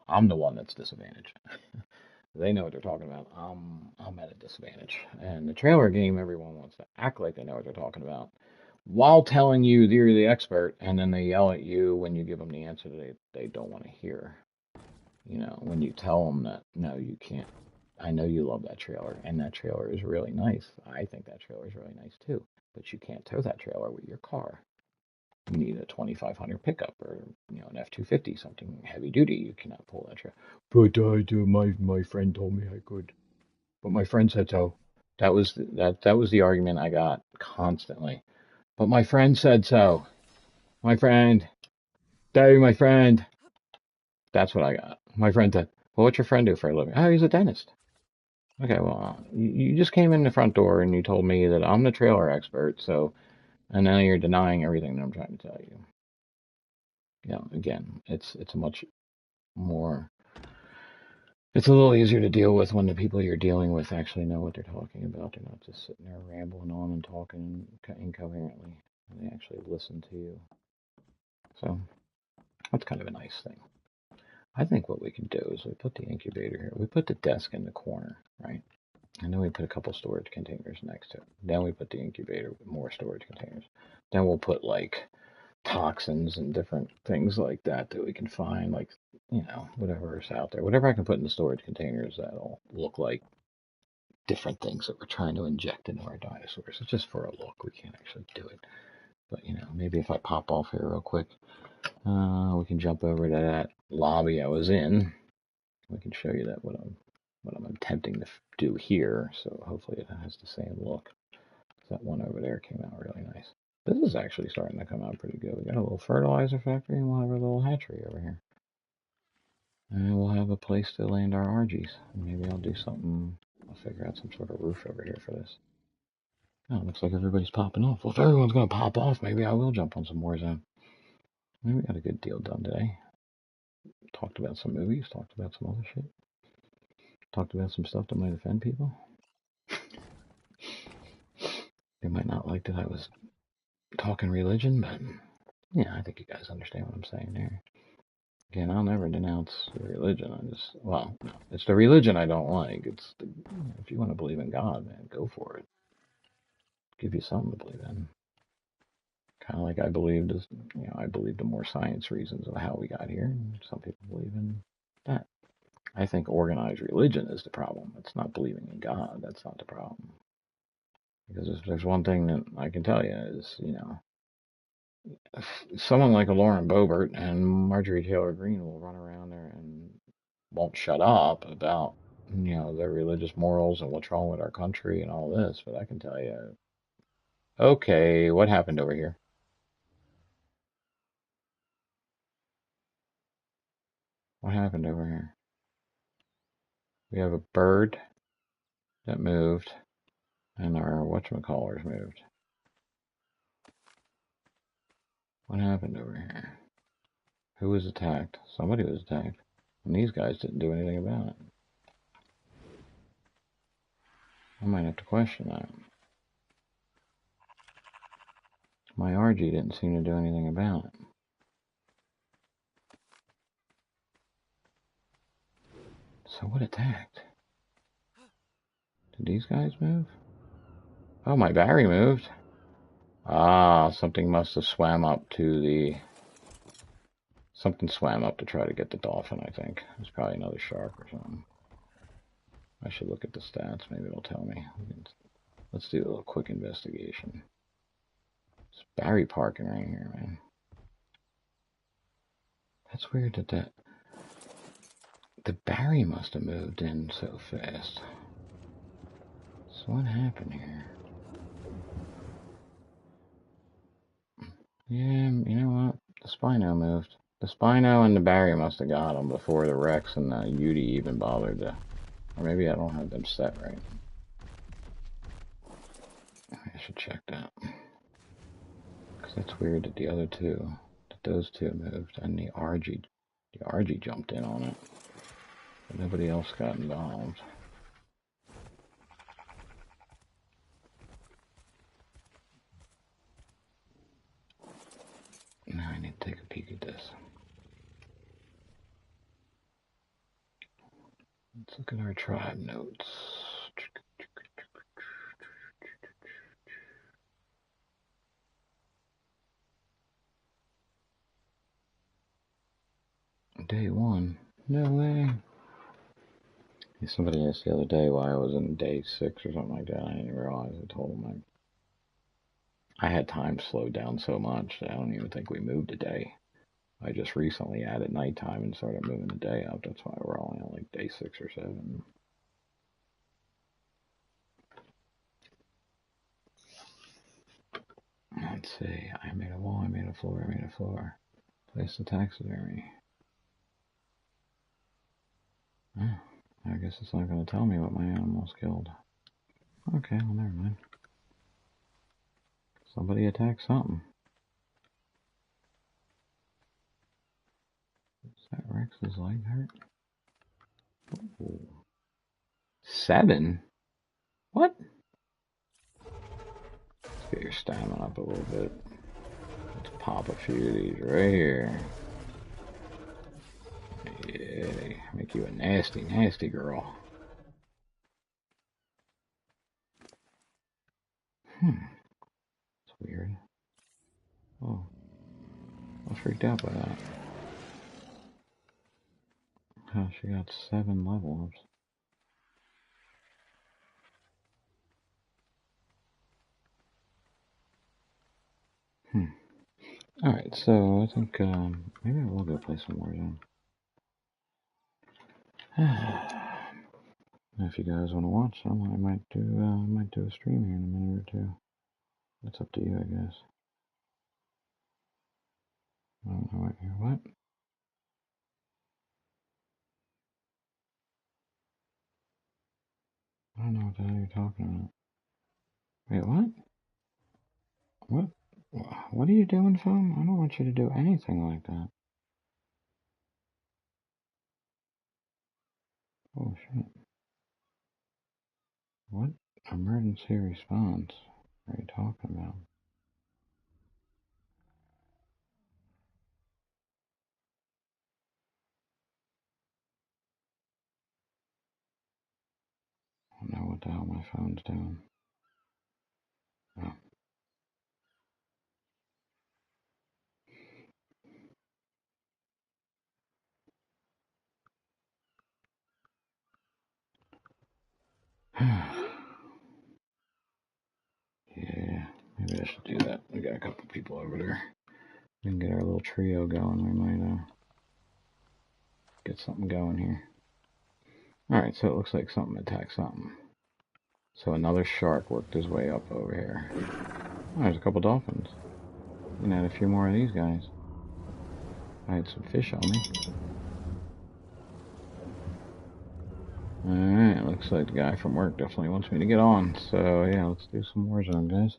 I'm the one that's disadvantaged. They know what they're talking about. I'm at a disadvantage. And the trailer game, everyone wants to act like they know what they're talking about, while telling you they're the expert, and then they yell at you when you give them the answer they don't want to hear. When you tell them that, no, you can't. I know you love that trailer, and that trailer is really nice. I think that trailer is really nice too, but you can't tow that trailer with your car. You need a 2500 pickup, or an F-250, something heavy duty. You cannot pull that trailer. But my friend told me I could. But my friend said so. That was the argument I got constantly. But my friend said so. My friend, Daddy, my friend. That's what I got. My friend said, "Well, what's your friend do for a living?" Oh, he's a dentist. Okay, well, you just came in the front door and you told me that I'm the trailer expert, and now you're denying everything that I'm trying to tell you. Again, it's a much more, it's a little easier to deal with when the people you're dealing with actually know what they're talking about. They're not just sitting there rambling on and talking incoherently, and they actually listen to you. So that's kind of a nice thing. I think what we can do is we put the incubator here. We put the desk in the corner, right? And then we put a couple storage containers next to it. Then we put the incubator with more storage containers. Then we'll put like toxins and different things like that we can find, like, whatever is out there. Whatever I can put in the storage containers that'll look like different things that we're trying to inject into our dinosaurs. It's just for a look. We can't actually do it. But, maybe if I pop off here real quick, we can jump over to that lobby I was in. We can show you what I'm attempting to do here. So hopefully it has the same look. That one over there came out really nice. This is actually starting to come out pretty good. We got a little fertilizer factory, and we'll have a little hatchery over here. And we'll have a place to land our RGs. Maybe I'll do something. I'll figure out some sort of roof over here for this. Oh, looks like everybody's popping off. Well, if everyone's going to pop off, maybe I will jump on some Warzone. Maybe we got a good deal done today. Talked about some movies, talked about some other shit. Talked about some stuff that might offend people. They might not like that I was talking religion, but yeah, I think you guys understand what I'm saying there. Again, I'll never denounce religion. No, it's the religion I don't like. If you want to believe in God, man, go for it. Give you something to believe in. Kind of like I believed in more science reasons of how we got here. And some people believe in that. I think organized religion is the problem. It's not believing in God. That's not the problem. Because if there's one thing that I can tell you is, someone like a Lauren Boebert and Marjorie Taylor Greene will run around there and won't shut up about, their religious morals and what's wrong with our country and all this. But I can tell you, okay, what happened over here? What happened over here? We have a bird that moved, and our whatchamacallers moved. What happened over here? Who was attacked? Somebody was attacked. And these guys didn't do anything about it. I might have to question that. My RG didn't seem to do anything about it. So what attacked? Did these guys move? Oh, my battery moved. Ah, something must have swam up to Something swam up to try to get the dolphin, I think. It's probably another shark or something. I should look at the stats. Maybe it'll tell me. Let's do a little quick investigation. It's Barry parking right here, man. That's weird that the Barry must have moved in so fast. So what happened here? Yeah, you know what? The Spino moved. The Spino and the Barry must have got him before the Rex and the Yudi even bothered to... Or maybe I don't have them set right. I should check that. Because that's weird that those two moved, and the RG jumped in on it. But nobody else got involved. Now I need to take a peek at this. Let's look at our tribe notes. Day 1. No way. Somebody asked the other day why I was in day 6 or something like that. I didn't realize. I told them I had time slowed down so much that I don't even think we moved a day. I just recently added nighttime and started moving the day up. That's why we're only on like day 6 or 7. Let's see. I made a wall. I made a floor. Place the taxidermy. Oh, I guess it's not going to tell me what my animals killed. Okay, well, never mind. Somebody attacked something. Is that Rex's leg hurt? Ooh. 7? What? Let's get your stamina up a little bit. Let's pop a few of these right here. Yeah, make you a nasty, nasty girl. It's weird. Oh, I was freaked out by that. Oh, she got 7 level ups. Alright, so I think maybe I will go play some Warzone. If you guys want to watch some, I might do a stream here in a minute or two. It's up to you, I guess. I don't know what you're what. don't know what the hell you're talking about. Wait, what? What? What are you doing, phone? I don't want you to do anything like that. Oh, shit. What emergency response are you talking about? I don't know what the hell my phone's doing. Oh. Yeah, maybe I should do that. We got a couple people over there. We can get our little trio going. We might get something going here. Alright, so it looks like something attacked something. So another shark worked his way up over here. Oh, there's a couple dolphins. You can add a few more of these guys. I had some fish on me. Alright, looks like the guy from work definitely wants me to get on. So yeah, let's do some Warzone, guys.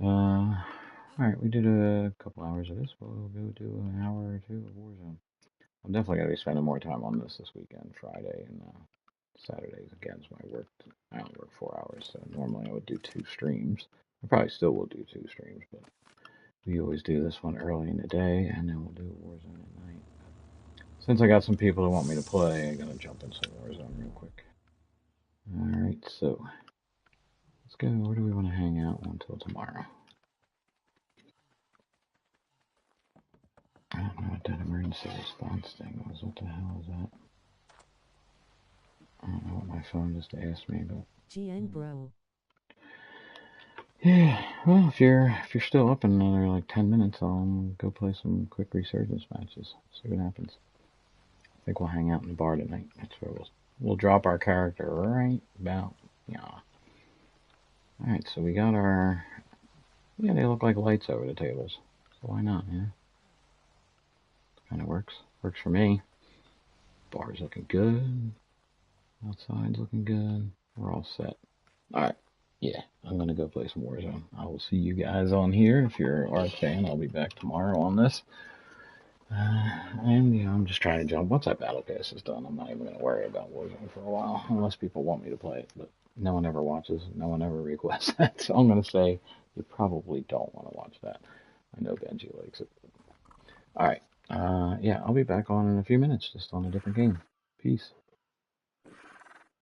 Alright, we did a couple hours of this. We'll go do an hour or two of Warzone. I'm definitely going to be spending more time on this weekend, Friday and Saturdays. Again, it's my work. I only work 4 hours, so normally I would do 2 streams. I probably still will do 2 streams, but we always do this one early in the day, and then we'll do Warzone at night. Since I got some people who want me to play, I'm going to jump in some Warzone real quick. Alright, so let's go. Where do we want to hang out until tomorrow? I don't know what that emergency response thing was. What the hell is that? I don't know what my phone just asked me, but GN bro. yeah. Well, if you're still up in another like 10 minutes, I'll go play some quick resurgence matches. See what happens. I think we'll hang out in the bar tonight. That's where we'll drop our character right about yeah. All right, so we got our they look like lights over the tables. So why not? Yeah, kind of works. Works for me. Bar's looking good. Outside's looking good. We're all set. All right. Yeah, I'm going to go play some Warzone. I will see you guys on here. If you're an Ark fan, I'll be back tomorrow on this. And, I'm just trying to jump. Once that Battle Pass is done, I'm not even going to worry about Warzone for a while, unless people want me to play it. But no one ever watches. No one ever requests that. So I'm going to say you probably don't want to watch that. I know Benji likes it. All right. Yeah, I'll be back on in a few minutes, just on a different game. Peace.